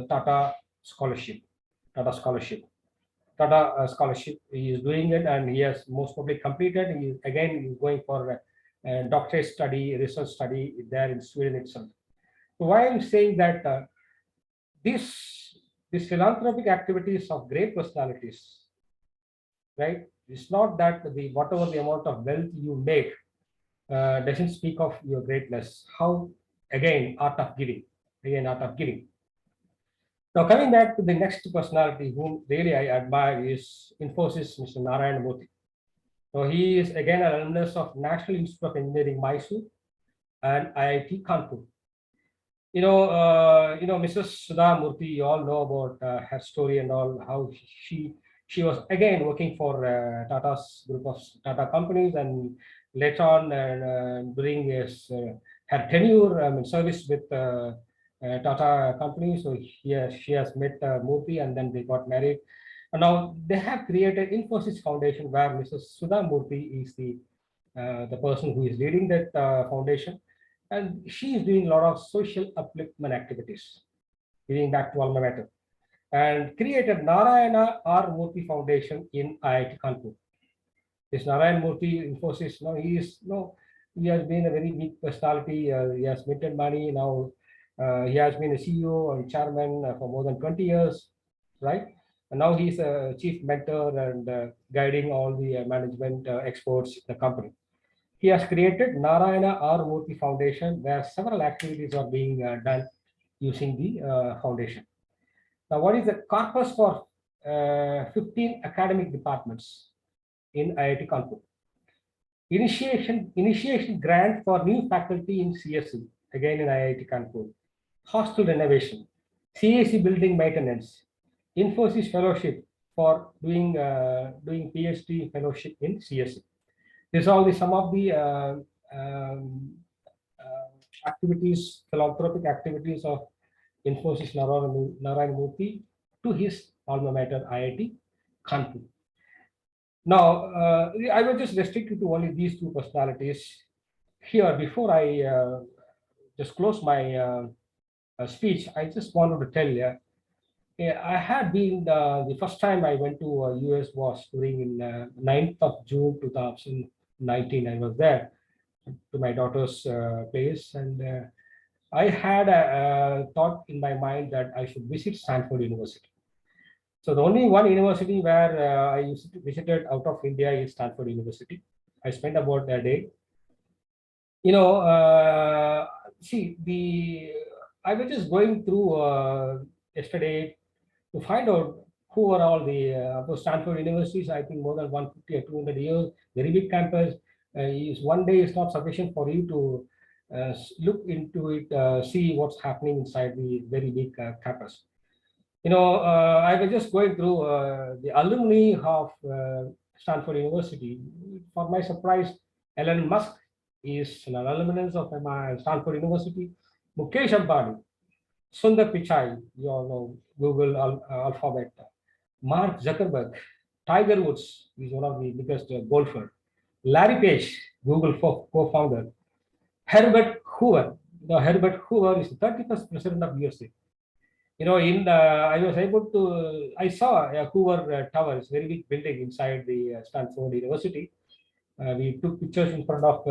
Tata Scholarship. Tata Scholarship he is doing it, and he has most probably completed. He is going for a doctorate study, research study there in Sweden itself. So why I'm saying that these philanthropic activities of great personalities, right? It's not that whatever the amount of wealth you make doesn't speak of your greatness. How, again, art of giving. Now, coming back to the next personality whom really I admire is Infosys, Mr. Narayana Murthy. So he is again an alumnus of National Institute of Engineering, Mysore, and IIT Kanpur. Mrs. Sudha Murthy, you all know about her story and all, how she was again working for Tata's group of Tata companies, and later on during her tenure service with Tata company. So she has met Murthy, and then they got married. And now they have created Infosys Foundation, where Mrs. Sudha Murthy is the person who is leading that foundation. And she is doing a lot of social upliftment activities, giving back to alma mater, and created Narayana R. Murthy Foundation in IIT Kanpur. This Narayana Murthy, Infosys, he has been a very big personality. He has minted money. Now he has been a CEO and chairman for more than 20 years, right? And now he's a chief mentor and guiding all the management experts in the company. He has created Narayana R. Murthy Foundation, where several activities are being done using the foundation. Now, what is the corpus for 15 academic departments in IIT Kanpur? Initiation grant for new faculty in CSE, again in IIT Kanpur. Hostel renovation, CAC building maintenance, Infosys fellowship for doing PhD fellowship in CSE. These are some of the activities, philanthropic activities of Infosys Narayana Murthy to his alma mater, IIT Kanpur. Now, I will just restrict it to only these two personalities here. Before I just close my speech, I just wanted to tell you, I had been, the first time I went to US was during in 9th of June 2019. I was there to my daughter's place, and I had a thought in my mind that I should visit Stanford University. So the only one university where I visited out of India is Stanford University. I spent about a day. See, I was just going through yesterday to find out who are all the Stanford universities. I think more than 150 or 200 years, very big campus. Is one day is not sufficient for you to look into it, see what's happening inside the very big campus. I was just going through the alumni of Stanford University. For my surprise, Elon Musk is an alumnus of Stanford University. Mukesh Ambani, Sundar Pichai, you all know Google Alphabet. Mark Zuckerberg, Tiger Woods is one of the biggest golfer. Larry Page, Google co-founder. Herbert Hoover. Herbert Hoover is the 31st president of USA. I was able to, I saw a Hoover Tower, it's a very big building inside the Stanford University. We took pictures in front of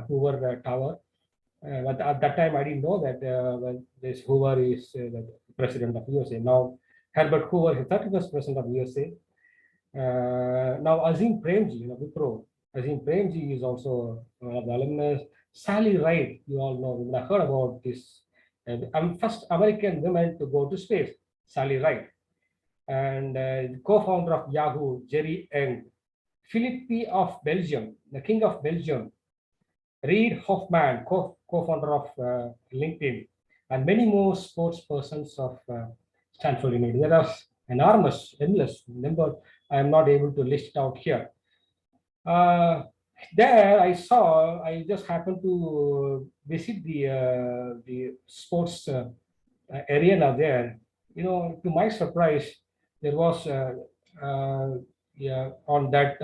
Hoover Tower. But at that time, I didn't know that this Hoover is the president of USA. Now, Herbert Hoover is 31st president of USA. Now, Azim Premji, Wipro. Azim Premji is also one of the alumnus. Sally Ride, you all know, you have heard about this. I'm first American woman to go to space, Sally Ride. And co-founder of Yahoo, Jerry Ng. Philippe of Belgium, the King of Belgium. Reid Hoffman, co-founder of LinkedIn, and many more sports persons of Stanford University. There are enormous, endless number. I am not able to list it out here. There I saw, I just happened to visit the sports arena there. To my surprise, there was on that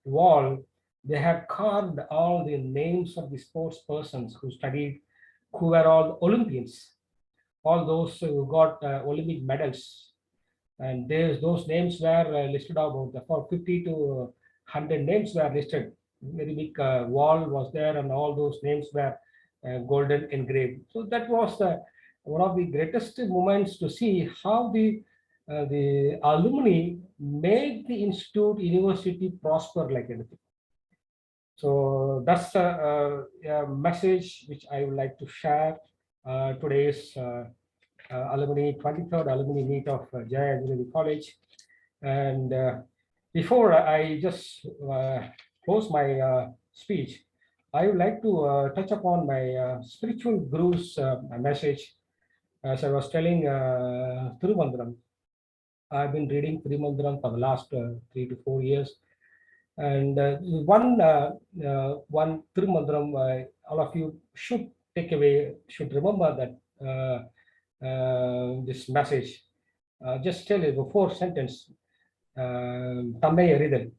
wall, they have carved all the names of the sports persons who studied, who were all Olympians, all those who got Olympic medals. And those names were listed about for 50 to 100 names were listed. Very big wall was there, and all those names were golden engraved. So that was one of the greatest moments to see how the alumni made the institute, university prosper like anything. So that's a message which I would like to share today's alumni 23rd alumni meet of Jaya Engineering College. And before I just close my speech, I would like to touch upon my spiritual guru's message. As I was telling Tirumandram, I've been reading Tirumandram for the last 3 to 4 years. And one Tirumandram, all of you should take away, should remember that this message. Just tell you the 4th sentence. Tannai aridal,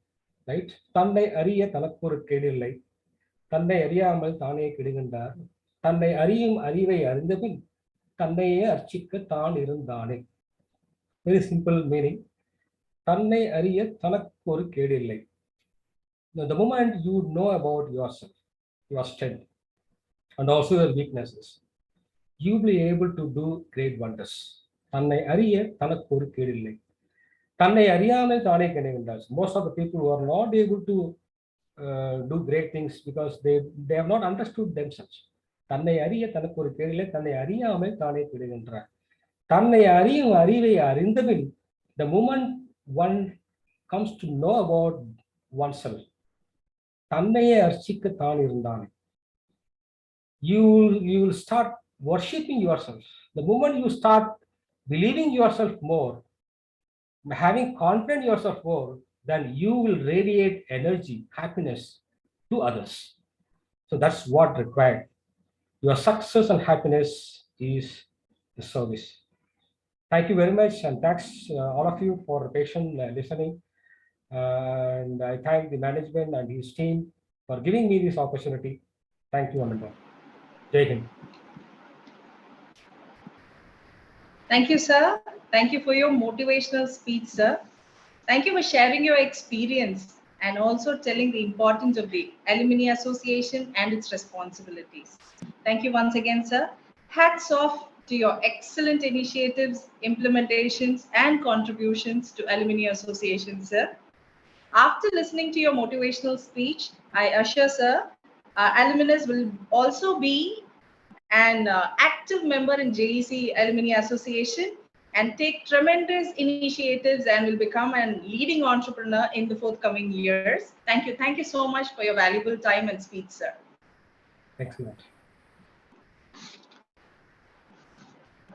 right? Tannai ariya tanakkor kedillai. Tannai ariyamal thane kedigendar. Tannai ariyum arivai arindapin. Tannaiye archikka thaan irundane. Very simple meaning. Tannai ariya tanakkor kedillai. Now, the moment you know about yourself, your strength, and also your weaknesses, you'll be able to do great wonders. Tannai ariya tanakkor kedillai. Tannai ariyamal thane kedigendar. Most of the people who are not able to do great things because they have not understood themselves. Tannai ariya tanakkor kedillai. Tannai ariyamal thane kedigendar. Tannai ariyum arivai arindavin. The moment one comes to know about oneself, தன்னையே அர்ச்சிக்க தான் இருந்தானே. You will start worshipping yourself. The moment you start believing yourself more, having confidence in yourself more, then you will radiate energy, happiness to others. So that's what required. Your success and happiness is the service. Thank you very much, and thanks all of you for patient listening. And I thank the management and his team for giving me this opportunity. Thank you, Ananda. Jai Hind. Thank you, sir. Thank you for your motivational speech, sir. Thank you for sharing your experience and also telling the importance of the Alumni Association and its responsibilities. Thank you once again, sir. Hats off to your excellent initiatives, implementations, and contributions to Alumni Association, sir. After listening to your motivational speech, I assure, sir, our alumnus will also be and active member in JEC Alumni Association, and take tremendous initiatives and will become a leading entrepreneur in the forthcoming years. Thank you so much for your valuable time and speech, sir. Excellent.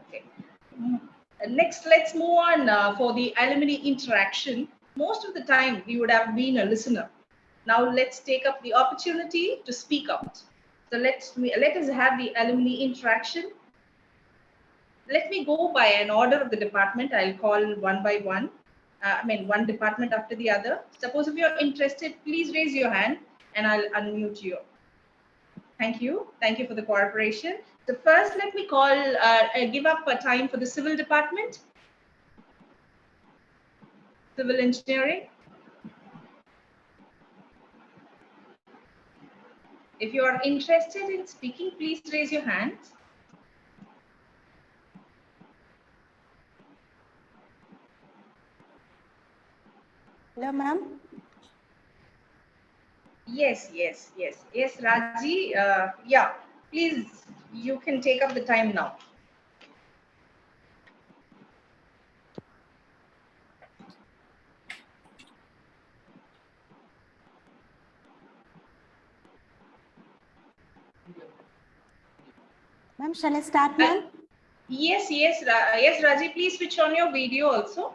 Okay. Next, let's move on for the alumni interaction. Most of the time, we would have been a listener. Now, let's take up the opportunity to speak out. So let us have the alumni interaction. Let me go by an order of the department. I'll call one by one. One department after the other. Suppose if you're interested, please raise your hand and I'll unmute you. Thank you. Thank you for the cooperation. So first, let me give up a time for the civil department. Civil engineering. If you are interested in speaking, please raise your hands. Hello, ma'am. Yes, Raji. Yeah, please, you can take up the time now. Ma'am, shall I start, ma'am? Yes, Raji, please switch on your video also.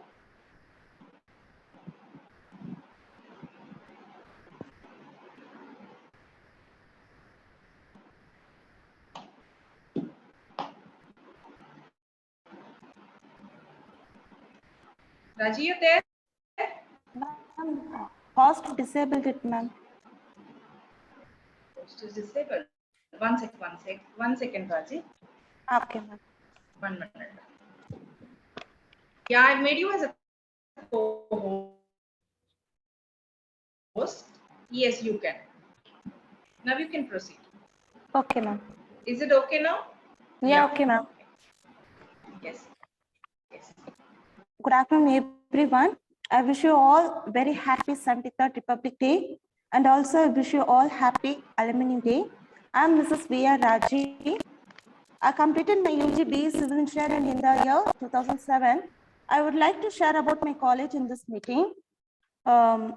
Raji, you there? Ma'am, host disabled it, ma'am. Host is disabled. One second, Raji. Okay, ma'am. 1 minute. Yeah, I've made you as a co-host. Yes, you can. Now you can proceed. Okay, ma'am. Is it okay now? Yeah, okay, ma'am. Yes. Good afternoon, everyone. I wish you all very happy 73rd Republic Day, and also I wish you all happy Alumni Day. I'm Mrs. Jaya Raji. I completed my UG BE Civil Engineering in the year 2007. I would like to share about my college in this meeting. Jaya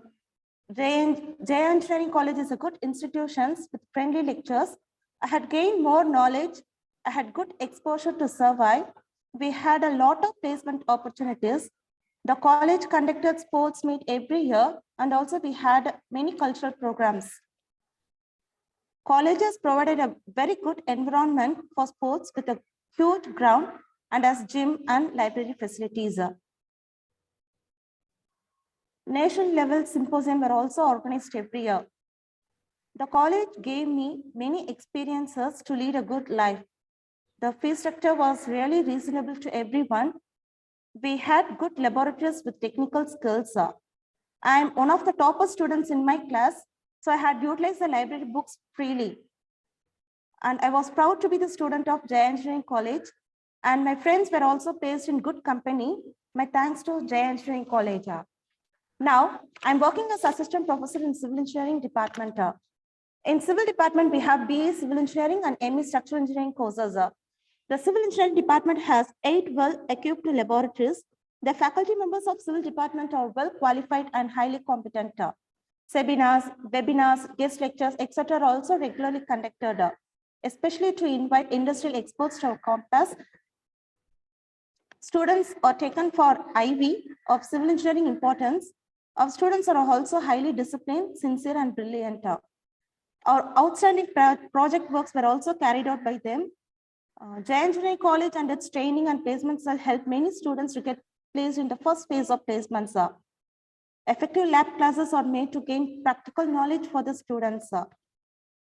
Engineering College is a good institution with friendly lectures. I had gained more knowledge. I had good exposure to survive. We had a lot of placement opportunities. The college conducted sports meet every year, and also we had many cultural programs. Colleges provided a very good environment for sports with a huge ground and as gym and library facilities. Nation level symposium were also organized every year. The college gave me many experiences to lead a good life. The fee structure was really reasonable to everyone. We had good laboratories with technical skills. I am one of the topper students in my class, so I had utilized the library books freely. And I was proud to be the student of Jaya Engineering College, and my friends were also placed in good company. My thanks to Jaya Engineering College. Now, I'm working as assistant professor in civil engineering department. In civil department, we have BA Civil Engineering and ME Structural Engineering courses. The civil engineering department has 8 well-equipped laboratories. The faculty members of civil department are well qualified and highly competent. Seminars, webinars, guest lectures, etc. are also regularly conducted, especially to invite industrial experts to our campus. Students are taken for IV of civil engineering importance. Our students are also highly disciplined, sincere, and brilliant. Our outstanding project works were also carried out by them. Jaya Engineering College and its training and placements will help many students to get placed in the first phase of placements. Effective lab classes are made to gain practical knowledge for the students.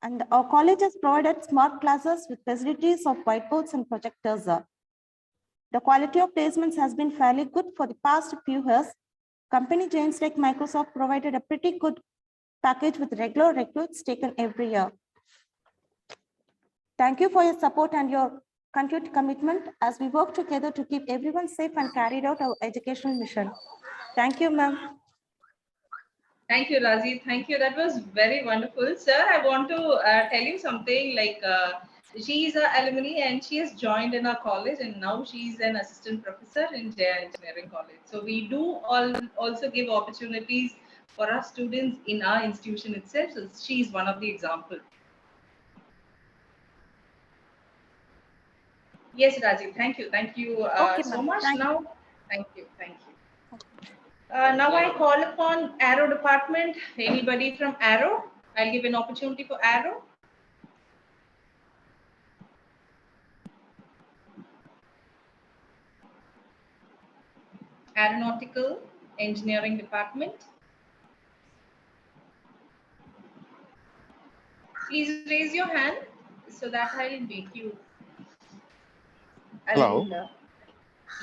And our college has provided smart classes with facilities of whiteboards and projectors. The quality of placements has been fairly good for the past few years. Company giants like Microsoft provided a pretty good package with regular recruits taken every year. Thank you for your support and your continued commitment as we work together to keep everyone safe and carried out our educational mission. Thank you, ma'am. Thank you, Raji. Thank you. That was very wonderful. Sir, I want to tell you something like She is an alumni and she has joined in our college, and now she is an assistant professor in Jaya Engineering College. So we do also give opportunities for our students in our institution itself. So she is one of the examples. Yes, Rajiv, thank you. Thank you Okay, so ma'am. much. Thank you. Now, thank you. Thank you. Now I call upon Arrow department. Anybody from Arrow? I'll give an opportunity for Arrow. Aeronautical Engineering Department. Please raise your hand so that I'll make you. Hello.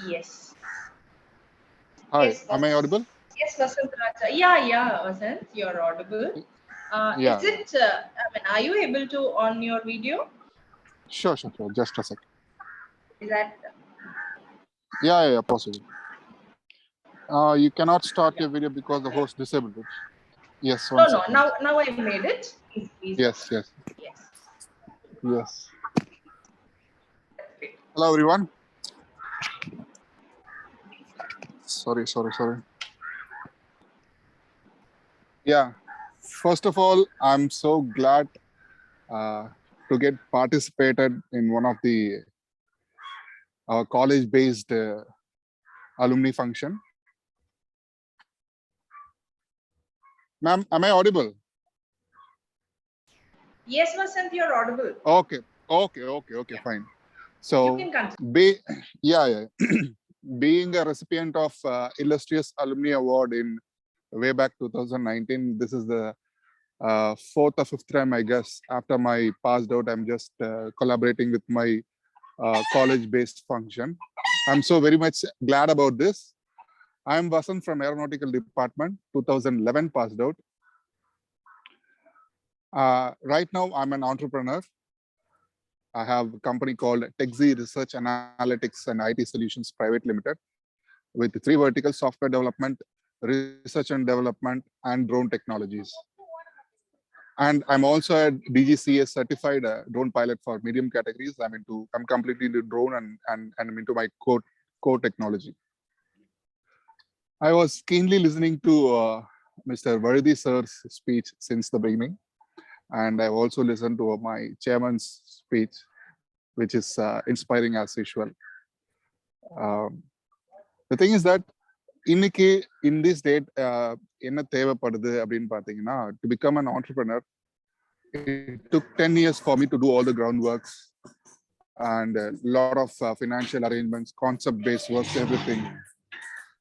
Yes. Hi, Yes, am I audible? Yes, Vasant Raja. Yeah, Vasant, you're audible. Yeah, Is it, are you able to on your video? Sure. Just a sec. Is that? Yeah, possible. You cannot start your video because the host disabled it. Yes, one second. Now I made it. Please. Yes. Hello, everyone. Sorry. Yeah, first of all, I'm so glad to get participated in one of the college-based alumni function. Ma'am, am I audible? Yes, Vasant, you're audible. Okay, fine. So, being a recipient of illustrious alumni award in way back 2019, this is the fourth or fifth time, I guess, after my passed out. I'm just collaborating with my college-based function. I'm so very much glad about this. I'm Vasant from Aeronautical Department, 2011 passed out. Right now, I'm an entrepreneur. I have a company called TechZ Research Analytics and IT Solutions Private Limited, with 3 verticals: software development, research and development, and drone technologies. And I'm also a DGCA certified drone pilot for medium categories. I'm completely into drone and I'm into my core technology. I was keenly listening to Mr. Varidhi sir's speech since the beginning. And I've also listened to my chairman's speech, which is inspiring as usual. The thing is that in this date, to become an entrepreneur, it took 10 years for me to do all the groundworks and a lot of financial arrangements, concept-based works, everything.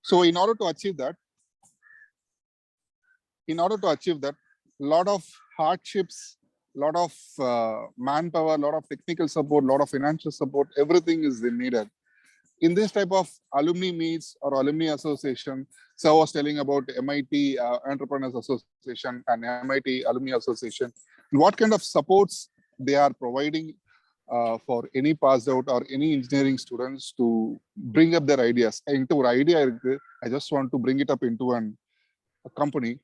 So in order to achieve that, a lot of hardships, a lot of manpower, a lot of technical support, a lot of financial support, everything is needed. In this type of alumni meets or alumni association, so I was telling about MIT Entrepreneurs Association and MIT Alumni Association, what kind of supports they are providing for any passed out or any engineering students to bring up their ideas. Into an idea, I just want to bring it up into a company.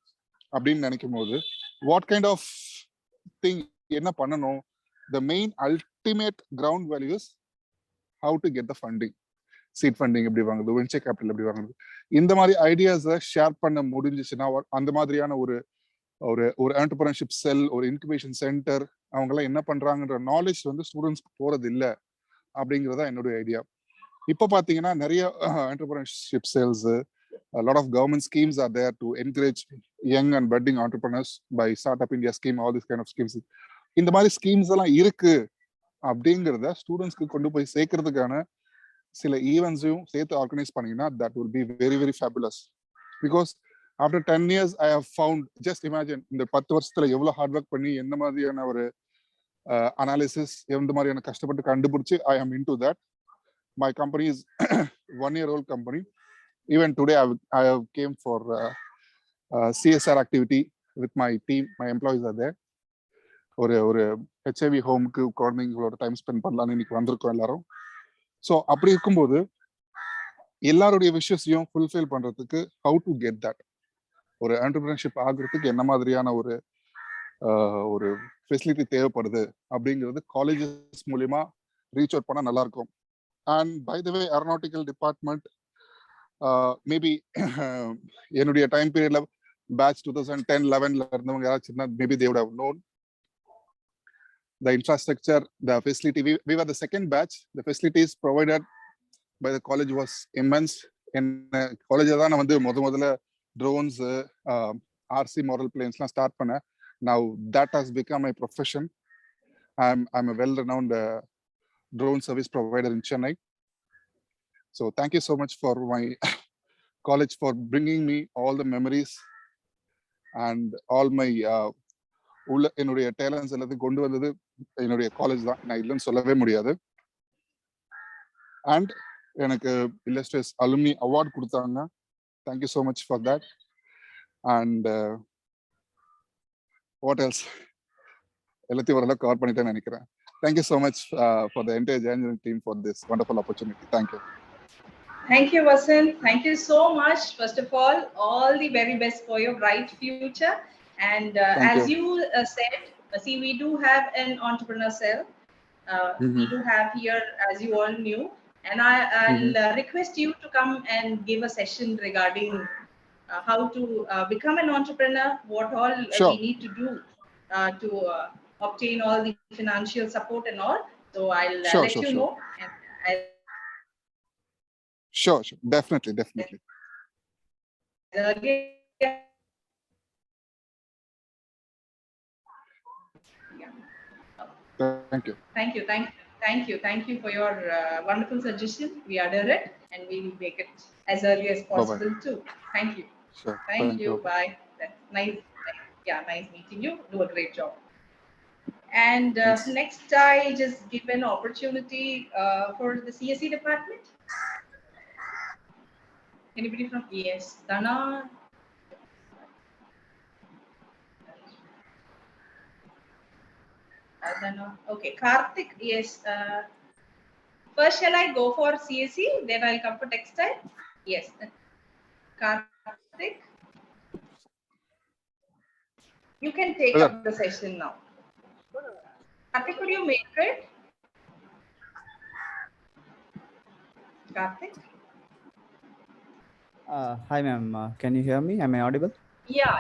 What kind of thing, the main ultimate ground value is how to get the funding. Seed funding, venture capital. இந்த மாதிரி ஐடியாஸை share பண்ண முடிஞ்சிச்சுன்னா அந்த மாதிரியான ஒரு entrepreneurship செல், ஒரு incubation centre, அவங்கெல்லாம் என்ன பண்றாங்கன்ற knowledge வந்து ஸ்டூடெண்ட்ஸ்க்கு போறது இல்லை அப்படிங்கிறதா என்னுடைய ஐடியா. இப்போ பார்த்தீங்கன்னா நிறைய entrepreneurship cells, lot of government schemes are there to encourage young and budding entrepreneurs by Startup India scheme, all these kind of schemes. இந்த மாதிரி ஸ்கீம்ஸ் எல்லாம் இருக்கு அப்படிங்கிறத ஸ்டூடெண்ட்ஸ்க்கு கொண்டு போய் சேர்க்கறதுக்கான சில ஈவெண்ட்ஸையும் சேர்த்து ஆர்கனைஸ் பண்ணீங்கன்னா that will be very, very fabulous. Because after 10 years, I have found, just imagine, இந்த 10 வருஷத்துல எவ்வளவு ஹார்ட் ஒர்க் பண்ணி எந்த மாதிரியான ஒரு அனாலிசிஸ், எந்த மாதிரியான கஷ்டப்பட்டு கண்டுபிடிச்சு I am into that. My company is 1-year-old company. Even today, I have came for CSR activity with my team. My employees are there. ஒரு HIV ஹோமுக்கு குழந்தைங்களோட டைம் ஸ்பெண்ட் பண்ணலாம்னு இன்னைக்கு வந்திருக்கோம் எல்லாரும். ஸோ அப்படி இருக்கும்போது எல்லாருடைய விஷயத்தையும் ஃபுல்ஃபில் பண்றதுக்கு how to get that, ஒரு என்டர்பிரினர்ஷிப் ஆகுறதுக்கு என்ன மாதிரியான ஒரு ஒரு ஃபெசிலிட்டி தேவைப்படுது அப்படிங்கிறது காலேஜஸ் மூலியமா ரீச் அவுட் பண்ணால் நல்லா இருக்கும். And by the way aeronautical department maybe என்னுடைய டைம் பீரியட்ல பேட்ச் 2010-11 இருந்தவங்க யாராச்சும் maybe they would have known the infrastructure, the facility. We were the second batch. The facilities provided by the college was immense. In college தான் நான் வந்து முதல்ல drones, RC model planes எல்லாம் start பண்ணேன். Now that has become my profession. I'm a well-renowned drone service provider in Chennai. So thank you so much for my college for bringing me all the memories and all my உள்ள என்னுடைய talents எல்லாத்தையும் கொண்டு வந்தது என்னுடைய college தான், நான் இல்லைன்னு சொல்லவே முடியாது. அண்ட் எனக்கு இல்லஸ்ட்ரியஸ் அலுமினி அவார்ட் கொடுத்தாங்க. Thank you so much for that. And what else, எல்லாத்தையும் ஓரளவு கவர் பண்ணிட்டேன்னு நினைக்கிறேன். Thank you so much for the entire engineering team for this wonderful opportunity. Thank you. Thank you, Vasan. Thank you so much. First of all the very best for your bright future. And as you said, see, we do have an entrepreneur cell. We do have here, as you all knew. And I'll request you to come and give a session regarding how to become an entrepreneur, what all we need to do to obtain all the financial support and all. So I'll let you know. And I'll Sure, definitely. Thank you for your wonderful suggestion. We adore it, and we will make it as early as possible too. Thank you. Sure. Thank you. Bye. That's nice. Yeah, nice meeting you. Do a great job. And next, I just give an opportunity for the CSE department. Anybody from ES? Dana? Okay, Karthik, yes. First, shall I go for CSE? Then I'll come for textile? Yes. Karthik? You can take up the session now. Karthik, could you make it? Karthik? Hi, ma'am. Can you hear me? Am I audible? Yeah.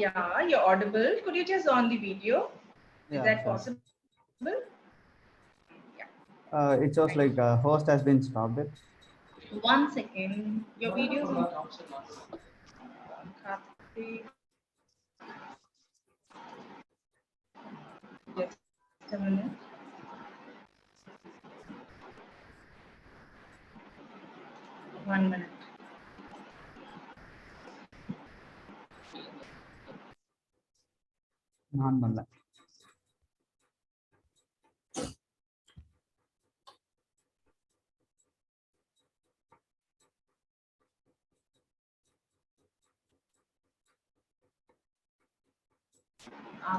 You're audible. Could you just on the video? Is that possible? It shows like host has been stopped. 1 second. Your video is not option. Just a minute. One minute. Non-banda.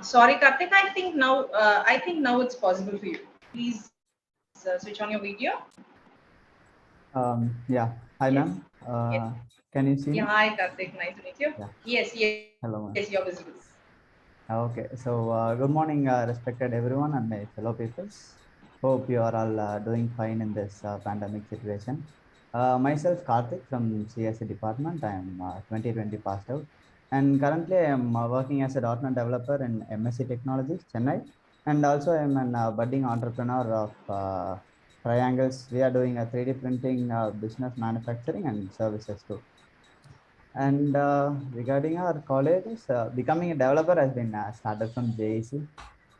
Sorry, Karthik. I think now it's possible for you. Please switch on your video. Yeah. Hi, ma'am. Yes. Can you see me? Yeah. Hi, Karthik. Nice to meet you. Yeah. Yes. Hello, ma'am. Yes, you're visible. Okay. So, good morning, respected everyone and my fellow peoples. Hope you are all doing fine in this pandemic situation. Myself, Karthik from CSE department. I am 2020 passed out. And currently, I am working as a .NET developer in MSc Technology, Chennai. And also, I am a budding entrepreneur of Triangles. We are doing a 3D printing, business, manufacturing, and services too. And regarding our colleges, becoming a developer has been started from JEC.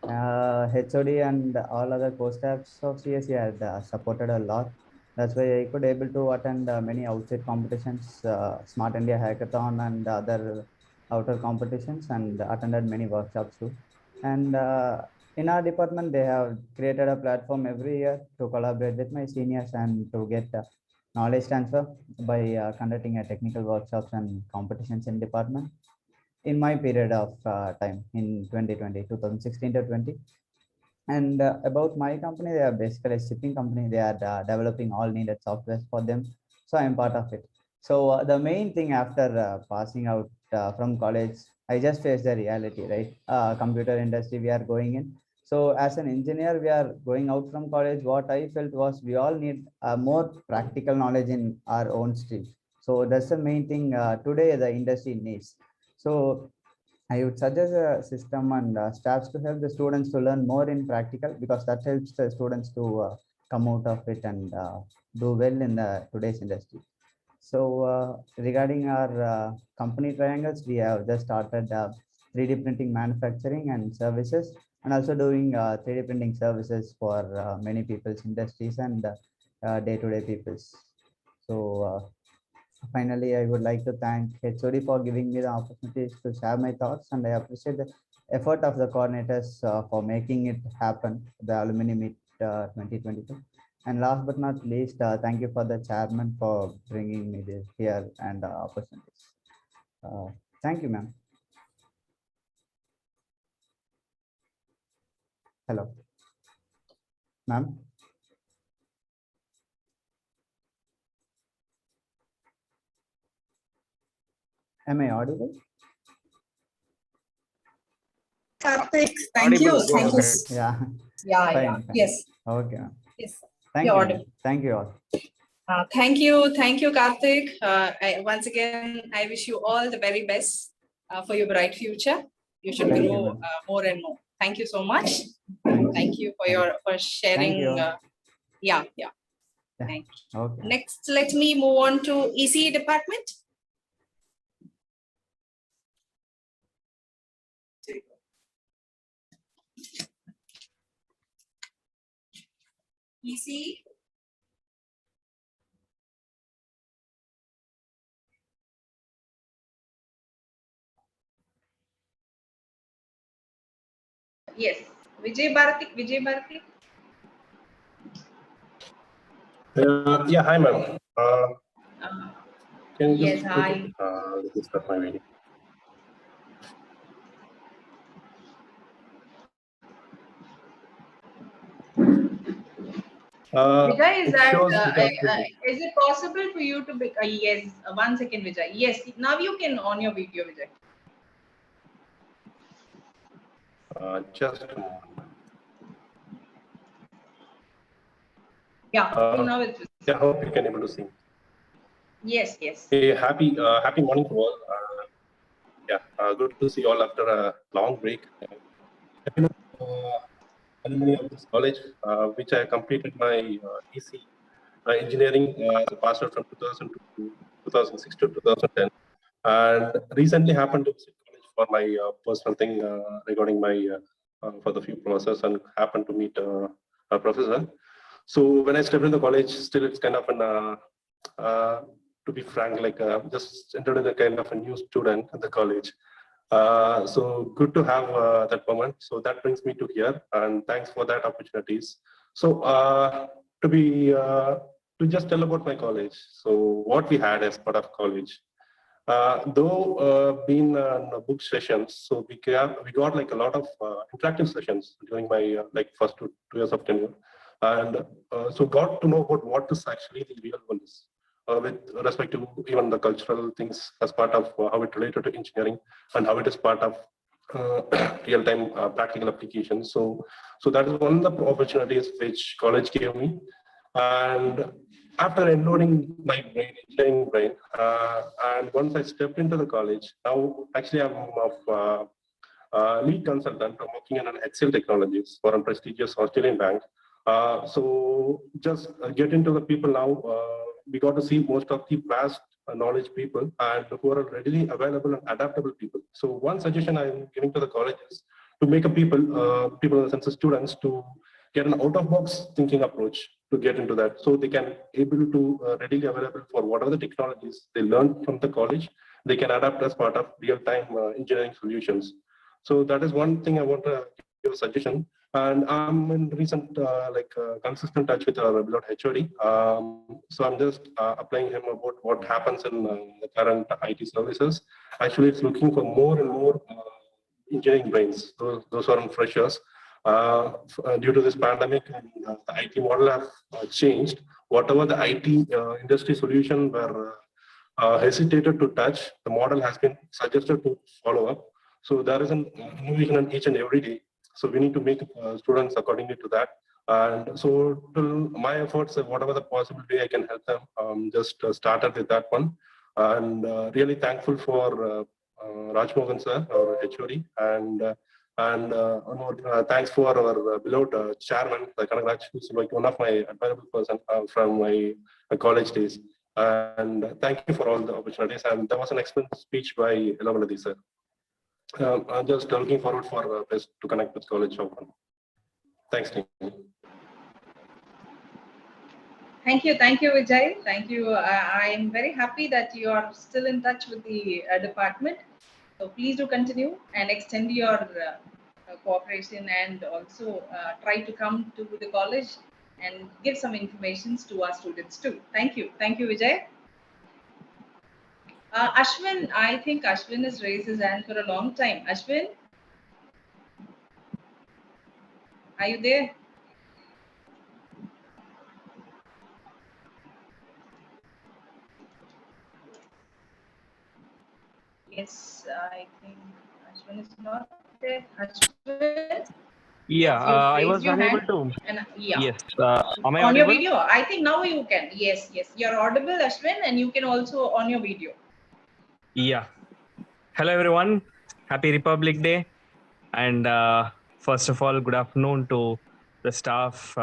HOD and all other co-staffs of CSE had supported a lot. That's why I could able to attend many outside competitions, Smart India Hackathon and other outer competitions, and attended many workshops too. And in our department, they have created a platform every year to collaborate with my seniors and to get knowledge transfer by conducting a technical workshops and competitions in department. In my period of time in 2016 to 20. And about my company, they are basically a shipping company. They are developing all needed software for them. So I am part of it. So the main thing after passing out from college, I just faced the reality, right? Computer industry we are going in. So as an engineer, we are going out from college. What I felt was we all need more practical knowledge in our own stream. So that's the main thing today the industry needs. So I would suggest a system and steps to help the students to learn more in practical, because that helps the students to come out of it and do well in the today's industry. So regarding our company triangles, we have just started 3D printing manufacturing and services, and also doing 3D printing services for many people's industries and day-to-day people's. So finally, I would like to thank HOD for giving me the opportunities to share my thoughts, and I appreciate the effort of the coordinators for making it happen, the Alumni Meet 2022. And last but not least, thank you for the chairman for bringing me this here and opportunities. Thank you, ma'am. Hello, ma'am. Am I audible? Karthik, thank you. Thank you. Yeah. Yeah, Fine, yeah. fine. Yes. Okay, ma'am. Yes. Thank You're you. audible. Ma'am. Thank you all. Thank you. Thank you, Karthik. Once again, I wish you all the very best for your bright future. You should Thank you, grow ma'am. more and more. Thank you so much. Thank Thank you for sharing. you. Yeah. Yeah. Thank you. Okay. Next, let me move on to ECE department. ECE. Yes. Vijay Bharati. Yeah, hi, ma'am. Can you Yes, just hi. let me start my video. Vijay, It shows is it possible for you to be, yes, 1 second, Vijay. Yes, now you can on your video, Vijay. just a moment. Yeah, now it's. Yeah, hope you can able to see. Yes, yes. Hey, happy morning to all. Good to see you all after a long break. Alumni of this college, which I completed my EC engineering as a passed out from 2000 to 2006 to 2010, and recently happened to visit college for my personal thing regarding my for the few process, and happened to meet a professor. So when I stepped in the college, still it's kind of an to be frank, like just entered as a kind of a new student at the college. So good to have that moment. So that brings me to here, and thanks for that opportunities. So to just tell about my college. So what we had as part of college, though being book sessions, so we got like a lot of interactive sessions during my like first two years of tenure, and so got to know about what is actually the real world is. With respect to even the cultural things as part of how it related to engineering, and how it is part of real-time practical applications. So that is one of the opportunities which college gave me. And after enrolling my engineering brain, and once I stepped into the college, now actually I'm of lead consultant. I'm working in an HCL Technologies for a prestigious Australian bank. So just get into the people now. We got to see most of the vast knowledge people and who are readily available and adaptable people. So one suggestion I'm giving to the college is to make a people in the sense of students, to get an out-of-box thinking approach to get into that, so they can able to readily available for whatever the technologies they learn from the college, they can adapt as part of real-time engineering solutions. So that is one thing I want to give a suggestion. And I'm in recent consistent touch with our beloved HOD. So I'm just applying him about what happens in the current IT services. Actually, it's looking for more and more engineering brains. Those are on freshers. Due to this pandemic, and the IT model have changed. Whatever the IT industry solution were hesitated to touch, the model has been suggested to follow up. So there is an innovation in each and every day. So we need to make students accordingly to that. And so till my efforts, whatever the possible way I can help them, just started with that one. And really thankful for Raj Mohan sir, our HOD, one more, thanks for our beloved chairman, Kanagaraj, who's like one of my admirable person from my college days. And thank you for all the opportunities. And there was an excellent speech by Elamaladi sir. I'm just looking forward for best to connect with college often. Thanks, team. Thank you, Vijay. Thank you. I'm very happy that you are still in touch with the department. So please do continue and extend your cooperation, and also try to come to the college and give some informations to our students too. Thank you, Vijay. Ashwin, I think Ashwin has raised his hand for a long time. Ashwin, are you there? Yes, I think Ashwin is not there. Ashwin? Yeah, Yes, you've I raised was your unable hand. to. And yeah. Yes, am I On your audible? video, I think now you can. Yes, you're audible, Ashwin, and you can also on your video. Yeah. Hello, everyone. Happy Republic Day. And first of all, good afternoon to the staff,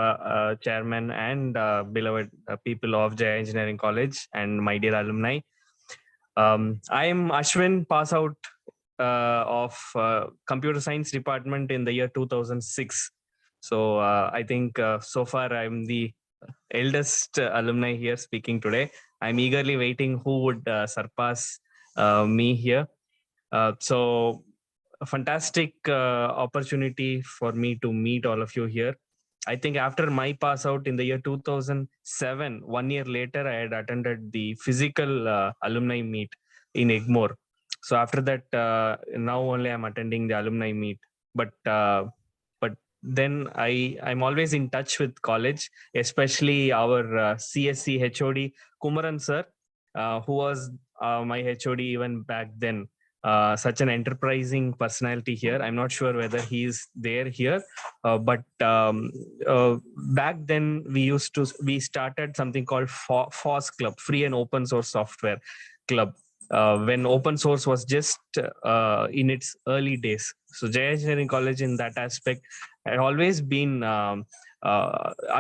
chairman, and beloved people of Jaya Engineering College and my dear alumni. I am Ashwin, pass out of computer science department in the year 2006. So I think so far I'm the eldest alumni here speaking today. I'm eagerly waiting who would surpass me here. So a fantastic opportunity for me to meet all of you here. I think after my pass out in the year 2007, 1 year later, I had attended the physical alumni meet in Egmore. So after that, now only I'm attending the alumni meet. But then I'm always in touch with college, especially our CSC HOD Kumaran sir, who was my HOD even back then. Such an enterprising personality here. I'm not sure whether he is there here, but back then we started something called FOSS Club, Free and Open Source Software Club, when open source was just in its early days. So Jaya Engineering College in that aspect had always been at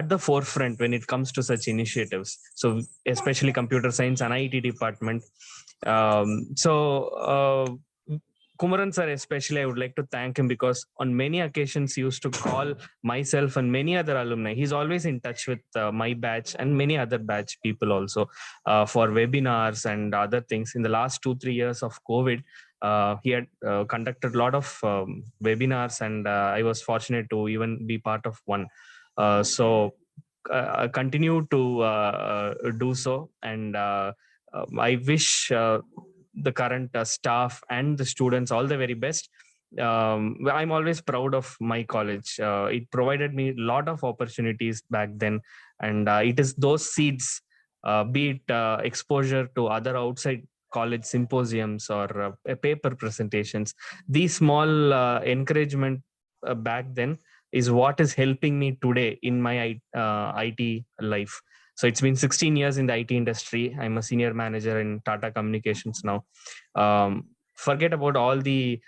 the forefront when it comes to such initiatives. So especially computer science and IT department. Kumaran sir, especially, I would like to thank him because on many occasions he used to call myself and many other alumni. He's always in touch with my batch and many other batch people also for webinars and other things. In the last 2-3 years of COVID, he had conducted a lot of webinars, and I was fortunate to even be part of one. I continue to do so, and I wish the current staff and the students all the very best. I'm always proud of my college. It provided me a lot of opportunities back then, and it is those seeds, be it exposure to other outside college symposiums or paper presentations, these small encouragement back then is what is helping me today in my IT life. So it's been 16 years in the IT industry. I'm a senior manager in Tata Communications now. Forget about all the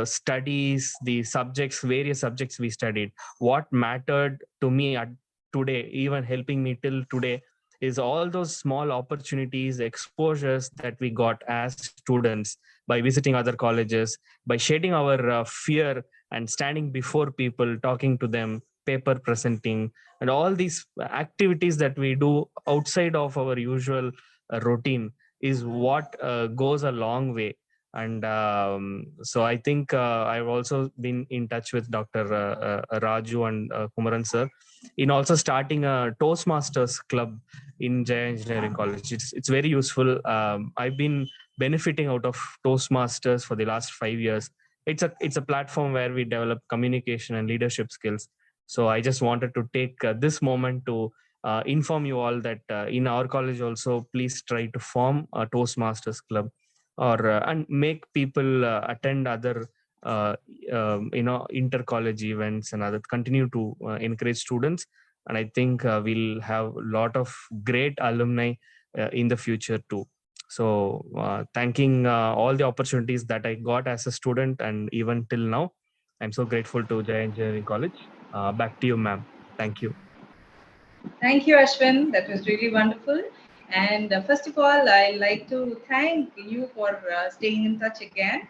studies, the subjects, various subjects we studied. What mattered to me at today, even helping me till today, is all those small opportunities, exposures that we got as students by visiting other colleges, by shedding our fear and standing before people, talking to them, paper presenting, and all these activities that we do outside of our usual routine is what goes a long way. And so I think I've also been in touch with Dr. Raju and Kumaran sir in also starting a Toastmasters club in Jaya Engineering College. It's very useful. I've been benefiting out of Toastmasters for the last 5 years. It's a platform where we develop communication and leadership skills. So I just wanted to take this moment to inform you all that in our college also, please try to form a Toastmasters club, or and make people attend other inter-college events and other, continue to encourage students. And I think we'll have a lot of great alumni in the future too. So thanking all the opportunities that I got as a student, and even till now, I'm so grateful to Jaya Engineering College. Back to you, ma'am. Thank you. Thank you, Ashwin. That was really wonderful. And first of all, I'd like to thank you for staying in touch again.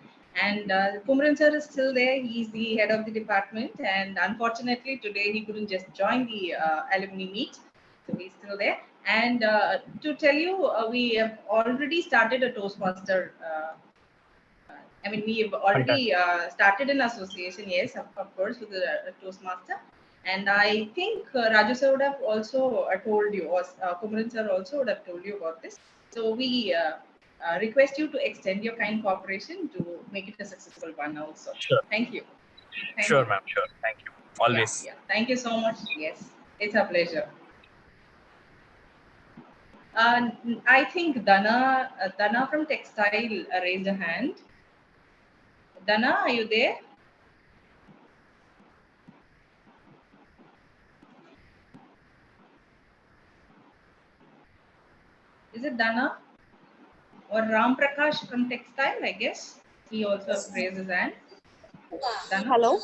And Kumran sir is still there. He's the head of the department. And unfortunately, today he couldn't just join the alumni meet. So he's still there. And to tell you, we have already started a Toastmaster. I mean, we've already started an association, yes, of course, with the Toastmaster. And I think Raju sir would have also told you, or Kumran sir also would have told you about this. So we request you to extend your kind cooperation to make it a successful one also. Sure. Thank you. Sure, ma'am. Sure. Thank you. Always. Yeah. Thank you so much. Yes, it's a pleasure. I think Dana from Textile raised a hand. Dana, are you there? Is it Dana or Ram Prakash from Textile? I guess he also raised his hand. Dana? Hello.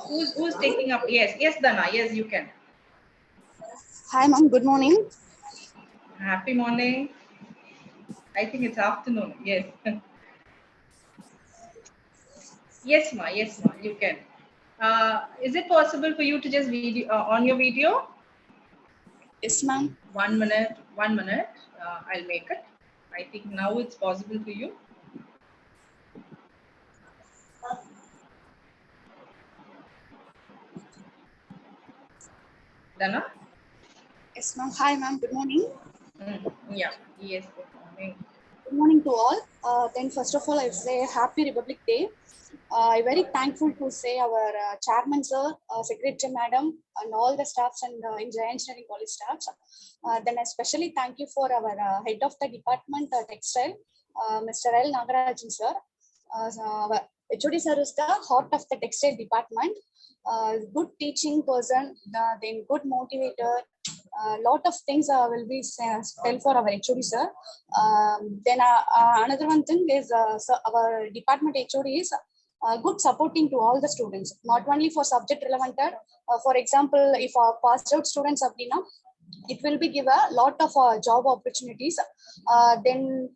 Who's taking up? Yes, Dana. Yes, you can. Hi, ma'am. Good morning. Happy morning. I think it's afternoon. Yes. Yes, ma. You can. Is it possible for you to just video on your video? Yes, ma'am. 1 minute. 1 minute. I'll make it. I think now it's possible for you. Dana? Yes, ma'am. Hi, ma'am. Good morning. Yeah. Yes. Good morning. Good morning to all. Then first of all, I say Happy Republic Day. I'm very thankful to say our chairman sir, secretary madam, and all the staffs and in Jaya Engineering College staffs. Then especially thank you for our head of the department textile, Mr. L. Nagarajan sir. Our HOD sir is the heart of the textile department. Good teaching person, then good motivator. Lot of things will be tell for our HOD sir. Then another one thing is our department HOD is good supporting to all the students, not only for subject relevant. For example, if our passed out students abdina, it will be give a lot of job opportunities. Then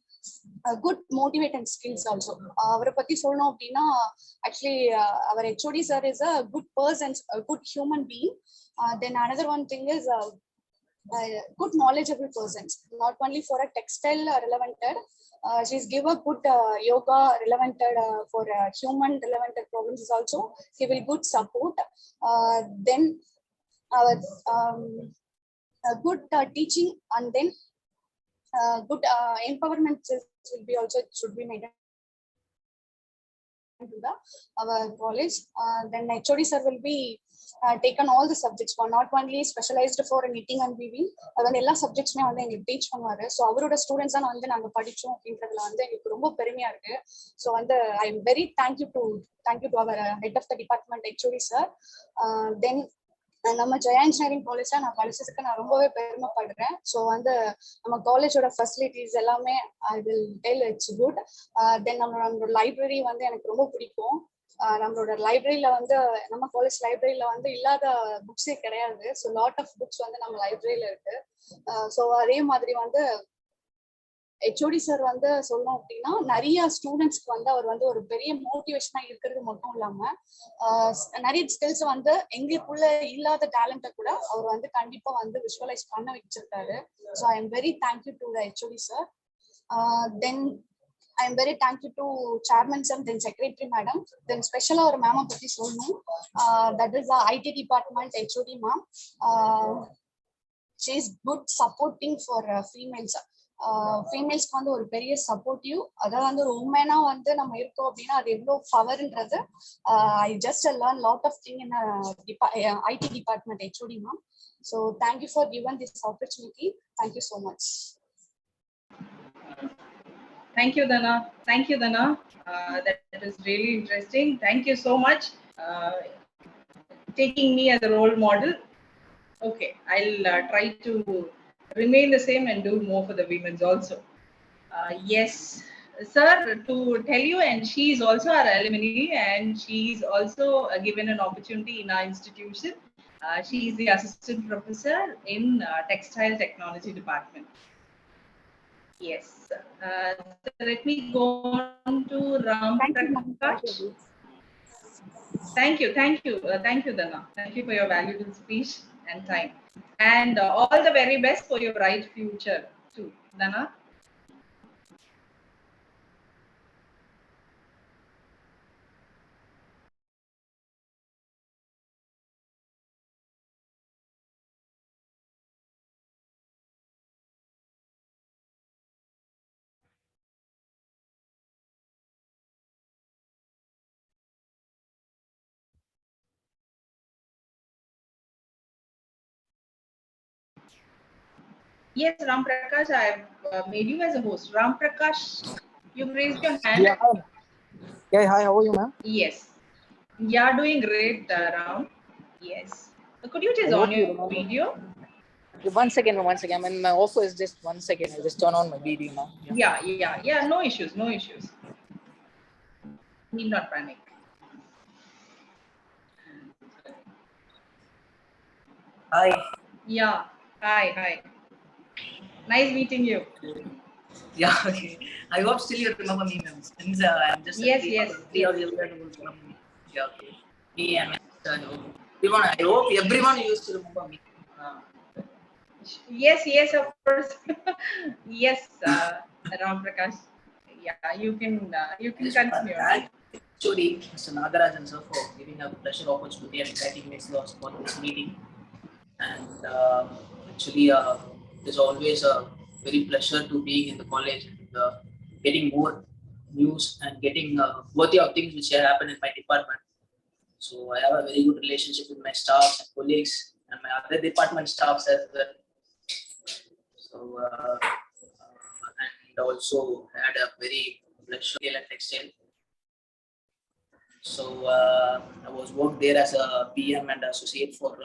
good motivating skills also. Actually, our HOD sir is a good person, a good human being. Then another one thing is good knowledgeable persons, not only for a textile relevant. She's give a good yoga relevant for human relevant problems also. He will good support. Then our good teaching, and then good empowerment will be also should be maintained to the our college. Then HOD sir will be taken all the subjects, for not only specialized for knitting and weaving, and all subjects me வந்து எங்களுக்கு teach பண்ணுவாரு. So அவரோட ஸ்டூடெண்ட்ஸா வந்து நாங்க படிச்சோம் அப்படின்றதுல வந்து எங்களுக்கு ரொம்ப பெருமையா இருக்கு. ஸோ வந்து I am very thank you to our head of the department HOD sir. Then நம்ம ஜெயா இன்ஜினியரிங் காலேஜ்ல நான் படிச்சதுக்கு நான் ரொம்பவே பெருமைப்படுறேன். ஸோ வந்து நம்ம காலேஜோட ஃபெசிலிட்டிஸ் எல்லாமே I will tell it's good. Then நம்மளோட லைப்ரரி வந்து எனக்கு ரொம்ப பிடிக்கும். நம்மளோட லைப்ரரியில வந்து நம்ம காலேஜ் லைப்ரரியில வந்து இல்லாத புக்ஸே கிடையாது. ஸோ லாட் ஆஃப் புக்ஸ் வந்து நம்ம லைப்ரரியில இருக்கு. ஸோ அதே மாதிரி வந்து HOD சார் வந்து சொல்லணும் அப்படின்னா நிறைய ஸ்டூடெண்ட்ஸ்க்கு வந்து அவர் வந்து ஒரு பெரிய மோட்டிவேஷனா இருக்கிறது மட்டும் இல்லாம நிறைய ஸ்கில்ஸ் வந்து எங்களுக்குள்ள இல்லாத டேலண்ட்டை கூட அவர் வந்து கண்டிப்பா வந்து விஷுவலைஸ் பண்ண வச்சிருக்காரு. So I am very thank you to the HOD sir. Then I am very thankful to chairman sir, then secretary madam, then special our ma'am பத்தி சொல்லணும். That is the IT department HOD ma'am. She is good supporting for females. ஃபீமேல்ஸ்க்கு வந்து ஒரு பெரிய supportive, அதாவது வந்து ஒரு உமனா வந்து நம்ம இருக்கோம் அப்படின்னா அது எவ்வளோ பவர்ன்றது I just learn lot of thing in IT department HOD ma'am. So thank you for given this opportunity. Thank you so much. Thank you, Dana. Thank you, Dana. That is really interesting. Thank you so much. Taking me as a role model. Okay, I'll try to remain the same and do more for the women's also. Yes, sir, to tell you, and she is also our alumni, and she is also given an opportunity in our institution. She is the assistant professor in textile technology department. Yes. So let me go on to Ram Prakash. Thank you, Dana. Thank you for your valuable speech and time. And all the very best for your bright future too, Dana. Yes, Ram Prakash, I have made you as a host. Ram Prakash, you've raised your hand. Yeah, hi. Yeah, hi, how are you, ma'am? Yes. Yeah, doing great, Ram. Yes. Could you just on your video? One second. I'm in my office. Just 1 second. I'll just turn on my video now. Yeah. No issues. Need not panic. Hi. Yeah. Hi. Nice meeting you. Yeah, okay. I hope still you remember me, ma'am. Since I'm just yes. Yeah, okay. Me and everyone. I hope everyone used to remember me. Yes, of course. Yes, Ram Prakash. Yeah, you can continue. Actually, Mr. Nagarajan sir for giving a pleasure opportunity and inviting me for this meeting. And actually, there's always a very pleasure to being in the college and getting more news and getting worthy of things which have happened in my department. So I have a very good relationship with my staff and colleagues and my other department staffs as well. So and also had a very pleasure and textile. So I was worked there as a PM and associate for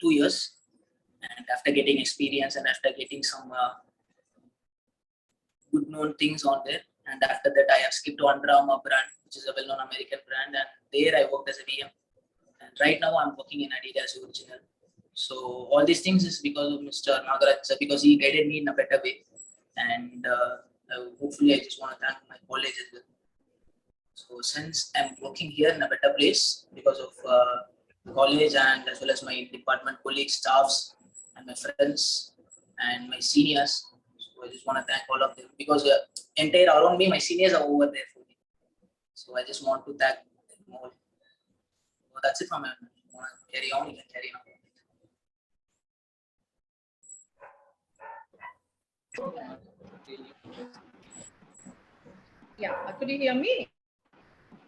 2 years. And after getting experience and after getting some good known things on there, and after that I have skipped to Under Armour brand, which is a well-known American brand, and there I worked as a VM. And right now I'm working in Adidas Original. So all these things is because of Mr. Nagaraj, because he guided me in a better way. And hopefully I just want to thank my college as well. So since I'm working here in a better place because of the college and as well as my department colleagues, staffs, and my friends and my seniors. So I just want to thank all of them because entire around me, my seniors are over there for me. So I just want to thank them all. So that's it from me. If you want to carry on, you can carry on. Yeah, could you hear me?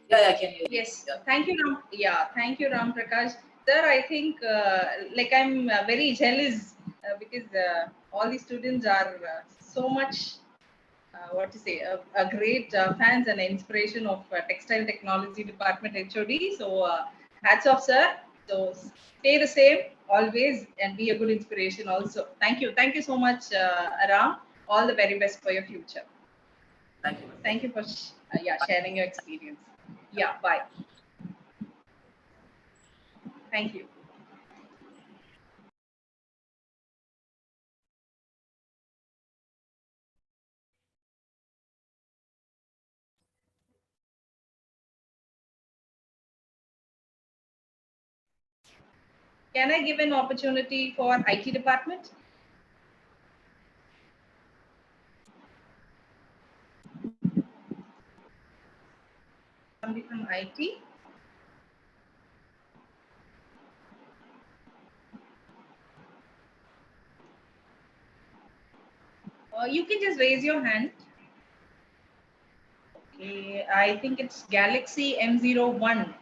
Yeah, I can hear you. Yes, thank you, Ram. Yeah, thank you, Ram Prakash. Sir, I think like I'm very jealous because all the students are so much, what to say, a great fans and inspiration of Textile Technology Department HOD. So hats off, sir. So stay the same always and be a good inspiration also. Thank you so much, Ram. All the very best for your future. Thank you for sharing your experience. Yeah, bye. Thank you. Can I give an opportunity for IT department? Somebody from IT? You can just raise your hand. Okay, I think it's Galaxy M01.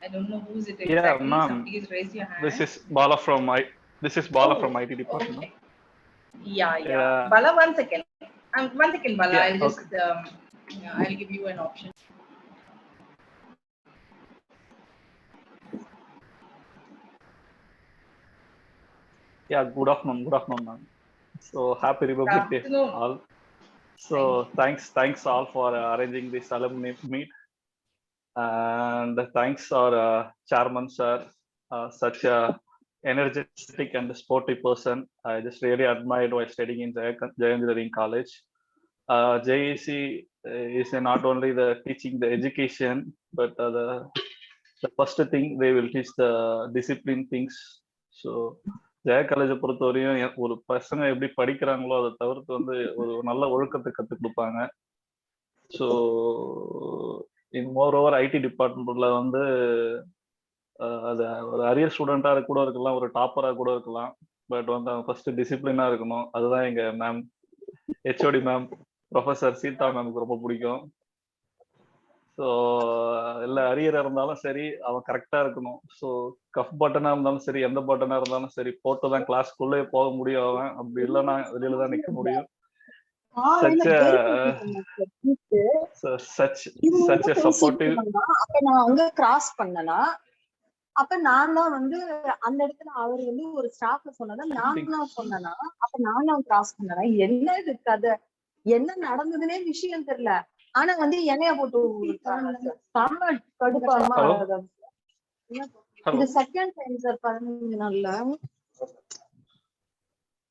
I don't know who's it exactly. Yeah, ma'am. Please raise your hand. This is Bala from IT department. Okay. Yeah. Bala, 1 second. 1 second, Bala. Yeah, I'll just okay. I'll give you an option. Yeah, good afternoon, ma'am. So happy Republic Day, all. So thanks all for arranging this alumni meet, and thanks our chairman sir, such a energetic and sporty person. I just really admired while studying in Jaya Engineering College. JEC is not only the teaching the education, but the first thing they will teach the discipline things. So Jaya காலேஜை பொறுத்த வரையும் ஒரு பசங்க எப்படி படிக்கிறாங்களோ அதை தவிர்த்து வந்து ஒரு நல்ல ஒழுக்கத்தை கற்றுக் கொடுப்பாங்க. So in moreover IT டிபார்ட்மெண்ட்ல வந்து அது ஒரு அரியர் ஸ்டூடெண்டாக கூட இருக்கலாம், ஒரு டாப்பராக கூட இருக்கலாம். பட் வந்து அவங்க ஃபர்ஸ்ட் டிசிப்ளினா இருக்கணும். அதுதான் எங்க ma'am HOD ma'am professor Seetha மேமுக்கு ரொம்ப பிடிக்கும். ஸோ எல்லா அரியராக இருந்தாலும் சரி அவன் கரெக்டாக இருக்கணும். ஸோ கஃப் பட்டனாக இருந்தாலும் சரி எந்த பட்டனாக இருந்தாலும் சரி போட்டு தான் கிளாஸ்க்குள்ளே போக முடியும். அவன் அப்படி இல்லைன்னா வெளியில தான் நிற்க முடியும். சப்போர்ட்டிவ். அப்ப நான் அங்க கிராஸ் பண்ணனா அப்ப நான் தான் வந்து அந்த இடத்துல அவர் வந்து ஒரு ஸ்டாஃப் சொன்னதா நான் தான் சொன்னனா அப்ப நான் தான் கிராஸ் பண்ணனா என்ன இது கதை என்ன நடந்ததுன்னே விஷயம் தெரியல. ஆனா வந்து எண்ணெய போட்டு செம்ம கடுப்பாமா. இது செகண்ட் டைம் சார் 15 நாள்ல.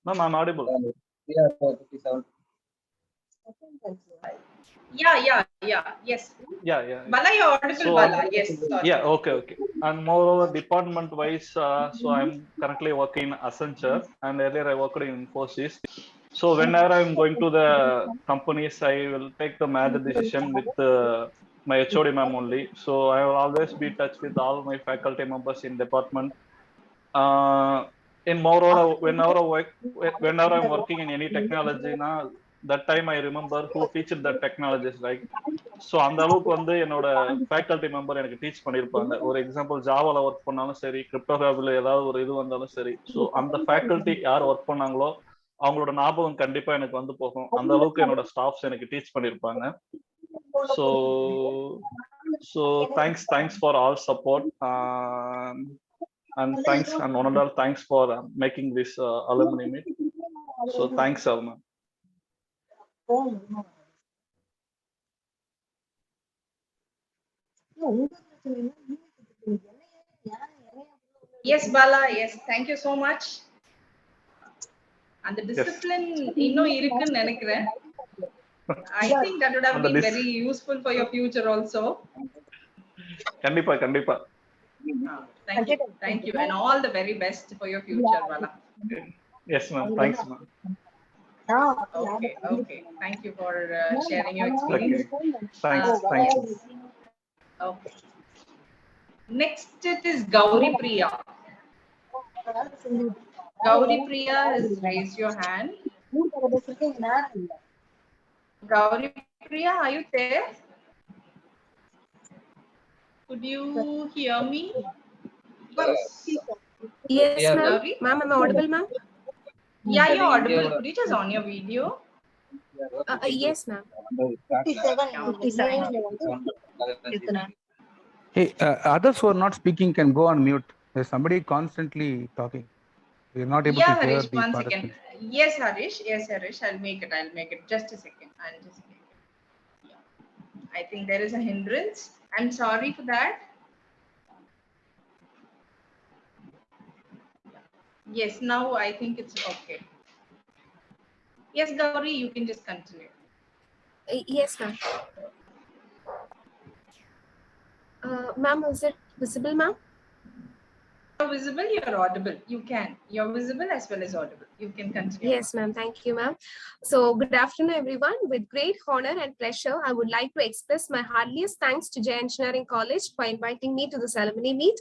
Ma'am I'm audible. Yes. Yeah. Bala, you're audible, so, Bala. Yes. Sorry. Yeah, okay. And moreover, department wise, so I'm currently working in Accenture, and earlier I worked in Infosys. So whenever I'm going to the companies, I will take the major decision with my HOD ma'am only. So I will always be in touch with all my faculty members in department. In moreover, whenever I'm working in any technology, that time I remember who teaches the technologies, right? So அந்த அளவுக்கு வந்து என்னோட faculty member எனக்கு teach பண்ணியிருப்பாங்க. ஒரு example ஜாவால work பண்ணாலும் சரி, கிரிப்டோகிராஃபில ஏதாவது ஒரு இது வந்தாலும் சரி, ஸோ அந்த ஃபேக்கல்டி யார் ஒர்க் பண்ணாங்களோ அவங்களோட ஞாபகம் கண்டிப்பா எனக்கு வந்து போகும். அந்த அளவுக்கு என்னோட ஸ்டாஃப்ஸ் எனக்கு டீச் பண்ணியிருப்பாங்க. So thanks for all support and thanks and one and all thanks for making this alumni meet. So thanks Alma. Yes, Bala. Yes, thank you so much. And the discipline, irukku nenikren. I think that would have been very useful for your future also. Kandipa. Thank you, and all the very best for your future, Bala. Yes, ma'am. Thanks, ma'am. Okay. Thank you for sharing your experience. Okay. Thanks. Okay. Next, it is Gauri Priya. Gauri Priya, raise your hand. Gauri Priya, are you there? Could you hear me? Yes, ma'am. Ma'am, am I audible, ma'am? Yeah, you're audible. Could you just on your video? Yes, ma'am. 57. Hey, others who are not speaking can go on mute. There's somebody constantly talking. We're not able to hear Harish, the 1 second. Yes, Harish. I'll make it. Just a second. I'll just make it. Yeah. I think there is a hindrance. I'm sorry for that. Yes, now I think it's okay. Yes, Gauri, you can just continue. Yes, ma'am. Ma'am, is it visible, ma'am? visible, you're audible. You're visible as well as audible. You can continue. Yes, ma'am. Thank you, ma'am. So good afternoon, everyone. With great honor and pleasure, I would like to express my heartiest thanks to Jaya Engineering College for inviting me to this alumni meet.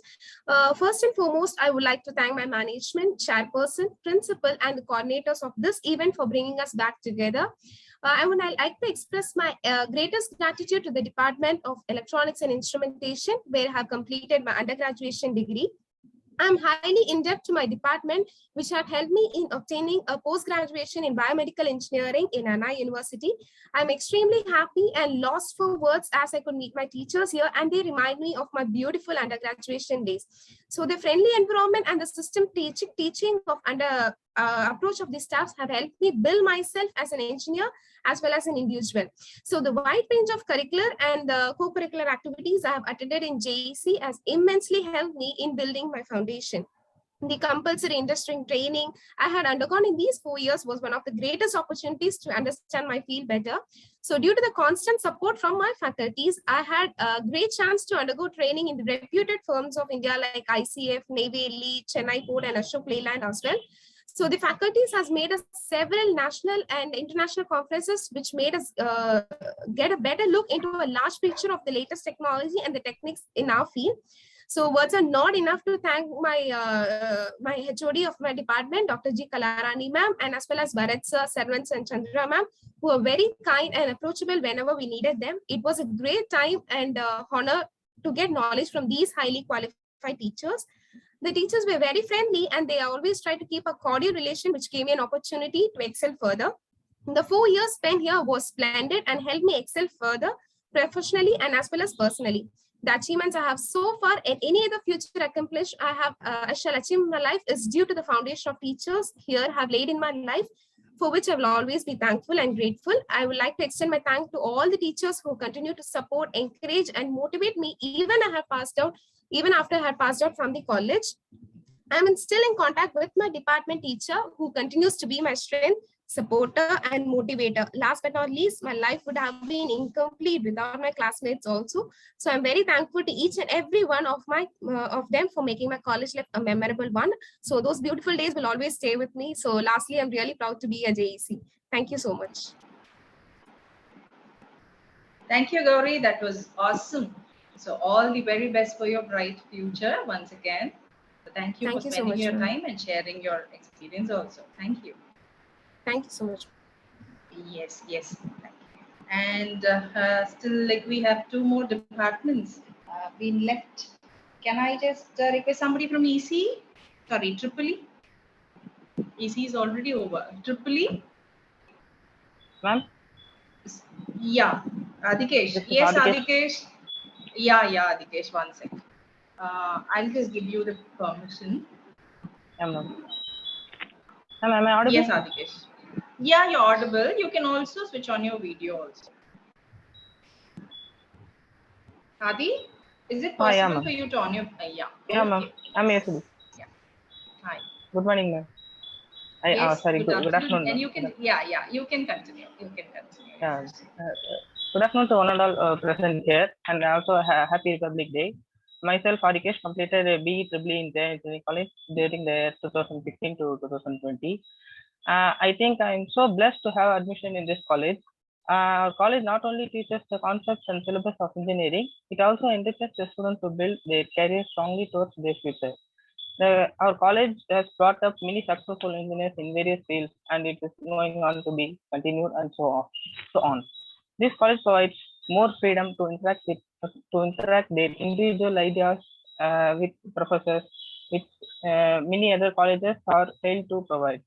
First and foremost, I would like to thank my management, chairperson, principal, and the coordinators of this event for bringing us back together. I would like to express my greatest gratitude to the Department of Electronics and Instrumentation, where I have completed my undergraduate degree. I'm highly indebted to my department, which have helped me in obtaining a post-graduation in biomedical engineering in Anna University. I'm extremely happy and lost for words as I could meet my teachers here, and they remind me of my beautiful undergraduation days. So the friendly environment and the system teaching of approach of the staffs have helped me build myself as an engineer as well as an individual. So the wide range of curricular and co-curricular activities I have attended in JEC has immensely helped me in building my foundation. The compulsory industry training I had undergone in these 4 years was one of the greatest opportunities to understand my field better. So due to the constant support from my faculties, I had a great chance to undergo training in the reputed firms of India like ICF, Neyveli, Chennai Port, and Ashok Leyland as well. So the faculties has made us several national and international conferences, which made us get a better look into a large picture of the latest technology and the techniques in our field. So words are not enough to thank my my HOD of my department, Dr. G. Kalarani ma'am, and as well as Bharat sir, Sarvans and Chandra ma'am, who were very kind and approachable whenever we needed them. It was a great time and honor to get knowledge from these highly qualified teachers. The teachers were very friendly and they always tried to keep a cordial relation, which gave me an opportunity to excel further. The 4 years spent here was splendid and helped me excel further professionally and as well as personally. The achievements I have so far and any other future accomplished I shall achieve in my life is due to the foundation of teachers here have laid in my life, for which I will always be thankful and grateful. I would like to extend my thanks to all the teachers who continue to support, encourage, and motivate me even after I had passed out from the college. I'm still in contact with my department teacher, who continues to be my strength, supporter, and motivator. Last but not least, my life would have been incomplete without my classmates also. So I'm very thankful to each and every one of them for making my college life a memorable one. So those beautiful days will always stay with me. So lastly, I'm really proud to be a JEC. Thank you so much. Thank you, Gauri. That was awesome. So all the very best for your bright future once again. So thank you for spending your time and sharing your experience also. Thank you. Thank you so much. Yes. Thank you. And still, like, we have 2 more departments been left. Can I just request somebody from EC? Sorry, Triple E. EC is already over. Triple E. Ma'am? Yeah. Adhikesh. Yes, Adhikesh. Yeah, Adhikesh. One sec. I'll just give you the permission. Yeah, ma'am. Am I audible? Yes, Adhikesh. Yeah, you're audible. You can also switch on your video also. Adi, is it possible for you to on your yeah, ma'am. I'm ASD. Yeah. Hi. Good morning, ma'am. Yes, sorry, good afternoon. And you can, you can continue. Yeah. Good afternoon to one and all present here, and also happy Republic Day. Myself, Adhikesh, completed a BE in Jaya Engineering College during the year 2016 to 2020. I think I'm so blessed to have admission in this college. Our college not only teaches the concepts and syllabus of engineering, it also encourages the students to build their career strongly towards their future. Our college has brought up many successful engineers in various fields, and it is going on to be continued and so on. This college provides more freedom to interact their individual ideas with professors, which many other colleges are failed to provide.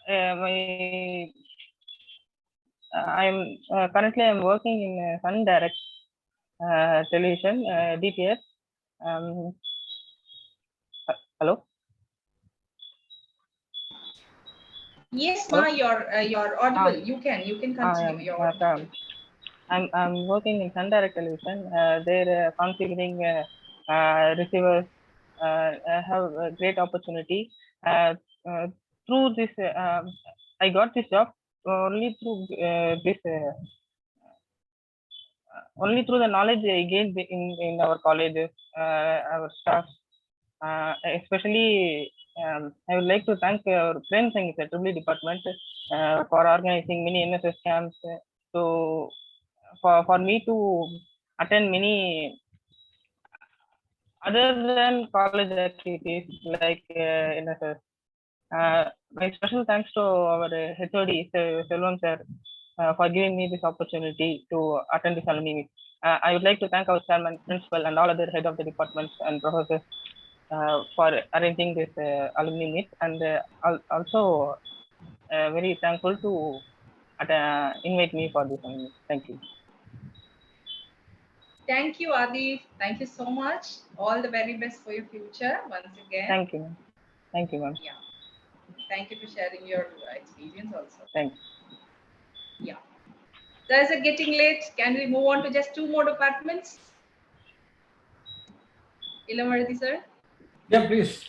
Currently I'm working in Sun Direct Television, DTS. Hello. Yes, ma, you're audible. You can continue. I'm working in Sun Direct Television. They're configuring receivers. Have a great opportunity. Through this, I got this job only through only through the knowledge I gained in our colleges, our staff, Especially, I would like to thank our friends in the EEE department for organizing many NSS camps for me to attend many other than college activities like NSS. My special thanks to our HOD, Selvam sir, for giving me this opportunity to attend this alumni meet. I would like to thank our chairman, principal, and all other head of the departments and professors for arranging this alumni meet, and also very thankful to invite me for this alumni. Thank you. Thank you, Adif. Thank you so much. All the very best for your future once again. Thank you. Thank you, ma'am. Yeah. Thank you for sharing your experience also. Thanks. Yeah. So as it's getting late, can we move on to just 2 more departments? Ilamarthi sir? Yeah, please.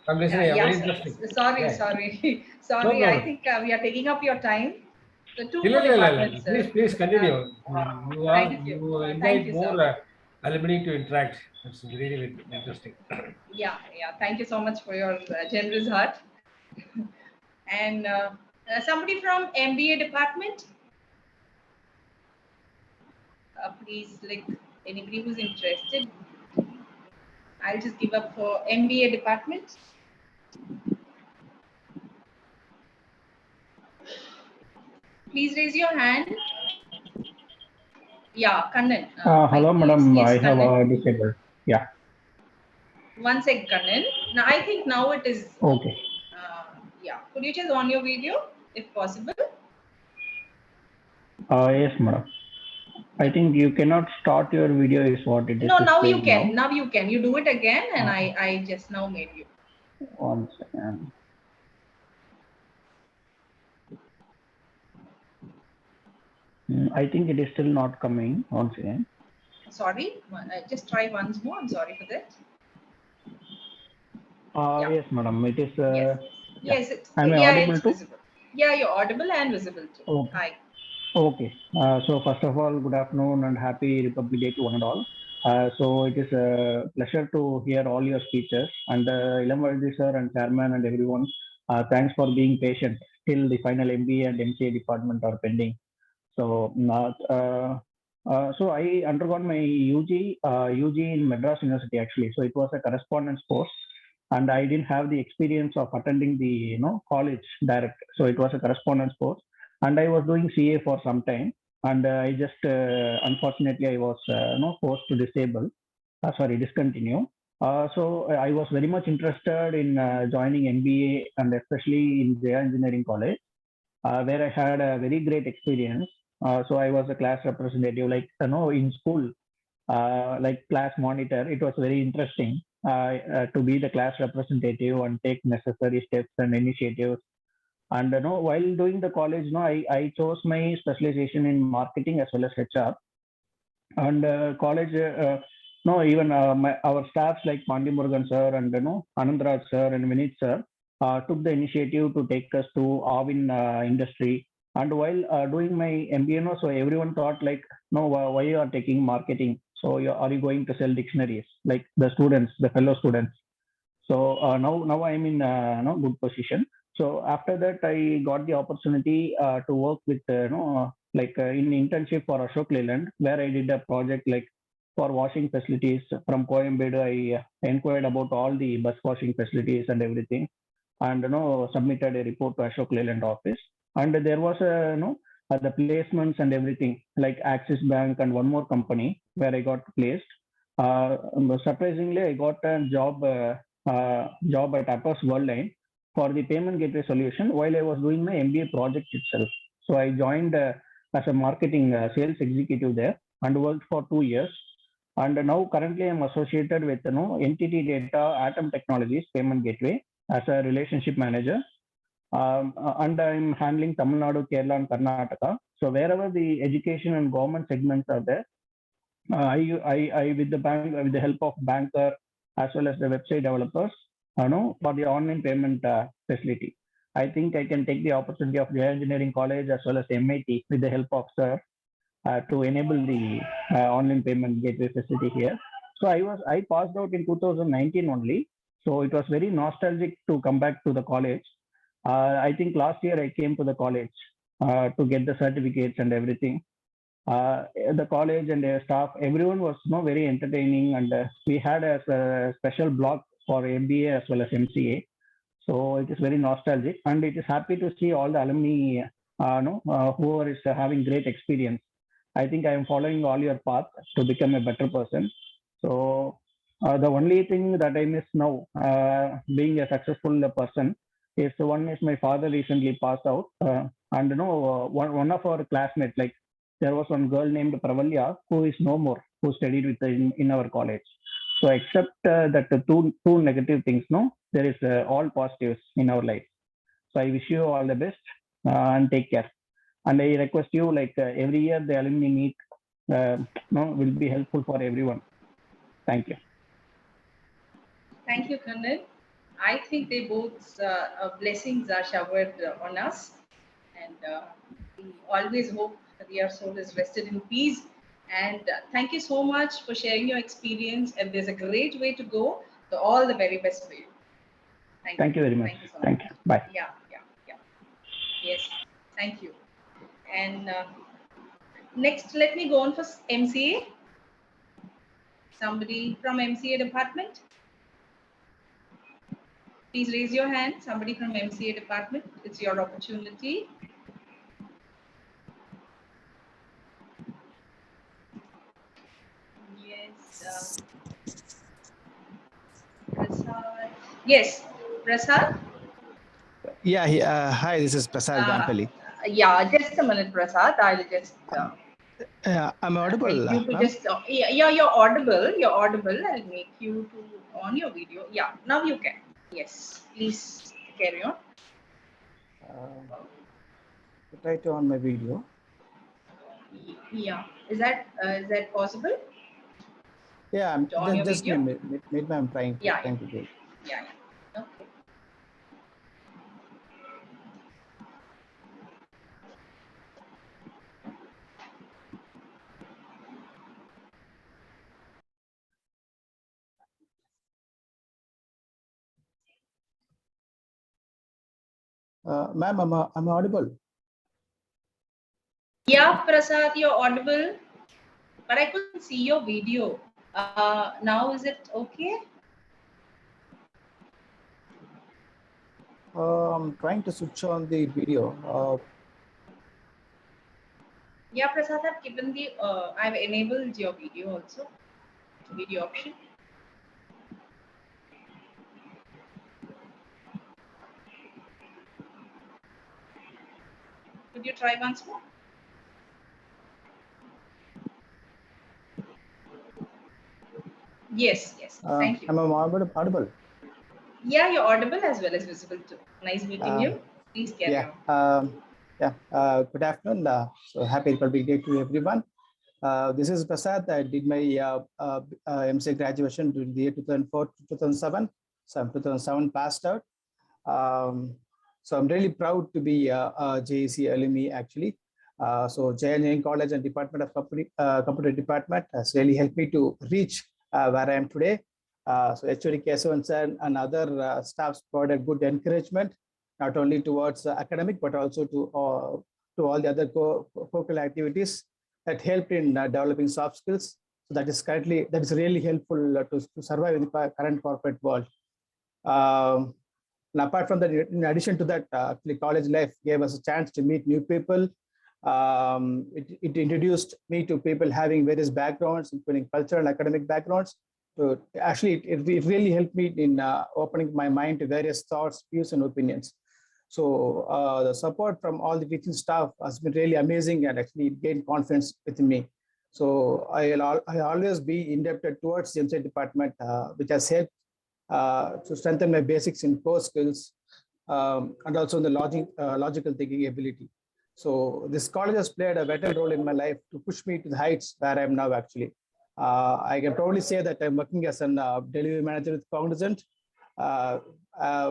I'm listening. Yeah, Very interesting. sorry. Yeah. Sorry. No I think we are taking up your time. So 2 more No. departments, sir. Please continue. You Thank invite you, more sir. alumni to interact. It's really very interesting. Yeah. Thank you so much for your generous heart. And somebody from MBA department? Please, like anybody who's interested. I'll just give up for MBA department. Please raise your hand. Yeah, Kannan. Hello, madam. I have disabled. Yeah. One sec, Kannan. Now, I think now it is. Okay. Yeah. Could you just on your video, if possible? Yes, madam. I think you cannot start your video is what it is. No, now you can. Now you can. You do it again, and I just now made you. One second. I think it is still not coming. Once again. Sorry. Just try once more. I'm sorry for that. Yes, madam. It is. Yes. Am I audible too? Visible. Yeah, you're audible and visible too. Okay. Hi. Okay. So first of all, good afternoon and happy Republic Day to one and all. So it is a pleasure to hear all your speeches, and Ilamarthi sir and chairman and everyone. Thanks for being patient till the final MBA and MCA department are pending. So so I undergone my UG in Madras University actually. So it was a correspondence course, and I didn't have the experience of attending the college direct. So it was a correspondence course, and I was doing CA for some time, and I just unfortunately I was forced to discontinue. So I was very much interested in joining MBA and especially in Jaya Engineering College, where I had a very great experience. So I was a class representative, like in school, like class monitor. It was very interesting to be the class representative and take necessary steps and initiatives. And while doing the college, I chose my specialization in marketing as well as HR. And college, even our staffs like Pandi Murugan sir and Anandraj sir and Vinit sir took the initiative to take us to Avin industry. And while doing my MBA, so everyone thought like, no, why you are taking marketing? So are you going to sell dictionaries like the fellow students? So now I'm in good position. So after that, I got the opportunity to work with in internship for Ashok Leyland, where I did a project like for washing facilities from Coimbatore. I inquired about all the bus washing facilities and everything, and submitted a report to Ashok Leyland office. And there was the placements and everything like Axis Bank and one more company where I got placed. Surprisingly, I got a job at Apple's Worldline for the payment gateway solution while I was doing my MBA project itself. So I joined as a marketing sales executive there and worked for 2 years. And now currently I'm associated with Entity Data Atom Technologies Payment Gateway as a relationship manager. And I'm handling Tamil Nadu, Kerala, and Karnataka. So wherever the education and government segments are there, I with the help of banker as well as the website developers, for the online payment facility. I think I can take the opportunity of Jaya Engineering College as well as MIT with the help of sir to enable the online payment gateway facility here. So I passed out in 2019 only, So it was very nostalgic to come back to the college. I think last year I came to the college to get the certificates and everything. The college and their staff, everyone was very entertaining, and we had a special block for MBA as well as MCA. So it is very nostalgic, and it is happy to see all the alumni who are having great experience. I think I am following all your path to become a better person. So the only thing that I miss now, being a successful person, is one is my father recently passed out, and one of our classmates, like there was one girl named Pravalya who is no more, who studied with in our college. So except that two negative things, there is all positives in our life. So I wish you all the best and take care. And I request you, like every year the alumni meet will be helpful for everyone. Thank you. Thank you, Kannan. I think they both blessings are showered on us, and we always hope that your soul is rested in peace. And thank you so much for sharing your experience. And there's a great way to go. So all the very best for you. Thank you very much. Thank you so Thank much. you. Bye. Yeah. Yes. Thank you. And next, let me go on for MCA. Somebody from MCA department? Please raise your hand. Somebody from MCA department. It's your opportunity. Yes. Prasad. Yes, Prasad. Yeah. Hi, this is Prasad Gampelli. Yeah, just a minute, Prasad. I'll just. I'm audible. You to just. Yeah, you're audible. You're audible. I'll make you to on your video. Yeah, now you can. Yes, please carry on. Try to on my video. Yeah, is that possible? Yeah, I'm just video? maybe I'm trying to do it. Yeah. Okay. Ma'am, I'm audible. Yeah, Prasad, you're audible, but I couldn't see your video. Now is it okay? I'm trying to switch on the video. Yeah, Prasad, I've given the. I've enabled your video also. Video option. Could you try once more? Yes. Thank you. Am I audible? Yeah, you're audible as well as visible too. Nice meeting you. Please carry on. Good afternoon. So happy Republic Day to everyone. This is Prasad. I did my MCA graduation during the year 2004 to 2007. So I'm 2007 passed out. So I'm really proud to be a JEC alumni actually. So Jaya Engineering College and Department of Computer Department has really helped me to reach where I am today. So HOD Kesavan sir and other staffs provided good encouragement, not only towards academic, but also to all the other co-curricular activities that helped in developing soft skills. So that is really helpful to survive in the current corporate world. And apart from that, in addition to that, actually college life gave us a chance to meet new people. It introduced me to people having various backgrounds, including cultural and academic backgrounds. So actually, it really helped me in opening my mind to various thoughts, views, and opinions. So the support from all the teaching staff has been really amazing, and actually gained confidence within me. So I always be indebted towards the MCA department, which has helped to strengthen my basics in core skills and also in the logical thinking ability. So this college has played a vital role in my life to push me to the heights where I am now actually. I can probably say that I'm working as a delivery manager with Cognizant,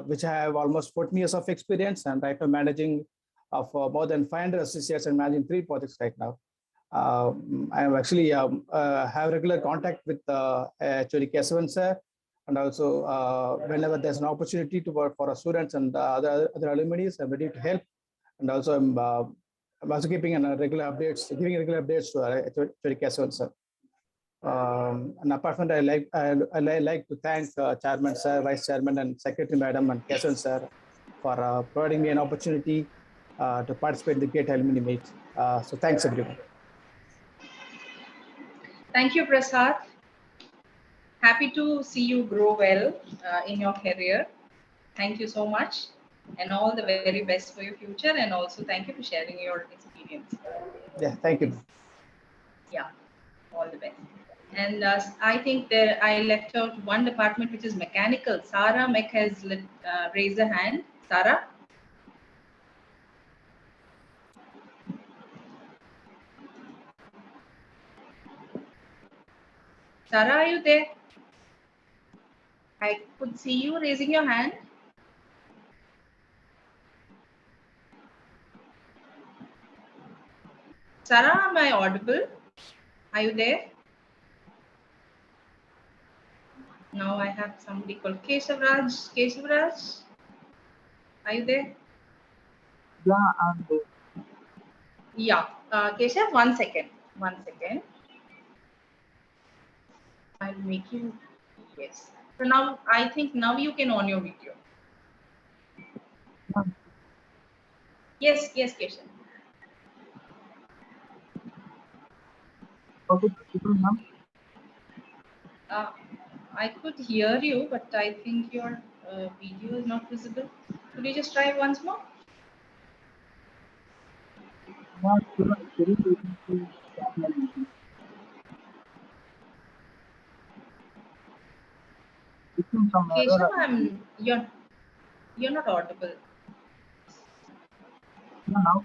which I have almost 14 years of experience, and right now managing of more than 500 associates and managing 3 projects right now. I am actually have regular contact with HOD Kesavan sir And also, whenever there's an opportunity to work for our students and other alumni, I'm ready to help. And also, I'm also keeping regular updates, giving regular updates to Kesavan sir. And apart from that, I like to thank Chairman sir, Vice Chairman, and Secretary Madam, and Kesavan sir for providing me an opportunity to participate in the Great Alumni Meet. So thanks everyone. Thank you, Prasad. Happy to see you grow well in your career. Thank you so much, and all the very best for your future. And also, thank you for sharing your experience. Yeah, thank you. Yeah, all the best. And I think there I left out one department, which is mechanical. Sarah Mech has raised a hand. Sarah? Sarah, are you there? I could see you raising your hand. Sarah, am I audible? Are you there? Now I have somebody called Keshavraj. Keshavraj, are you there? Yeah, I'm there. Yeah, Keshav, 1 second. 1 second. I'll make you, yes. So now, I think now you can on your video. Yes, yes, Keshav. Okay, ma'am. I could hear you, but I think your video is not visible. Could you just try once more? Keshav, you're not audible. Now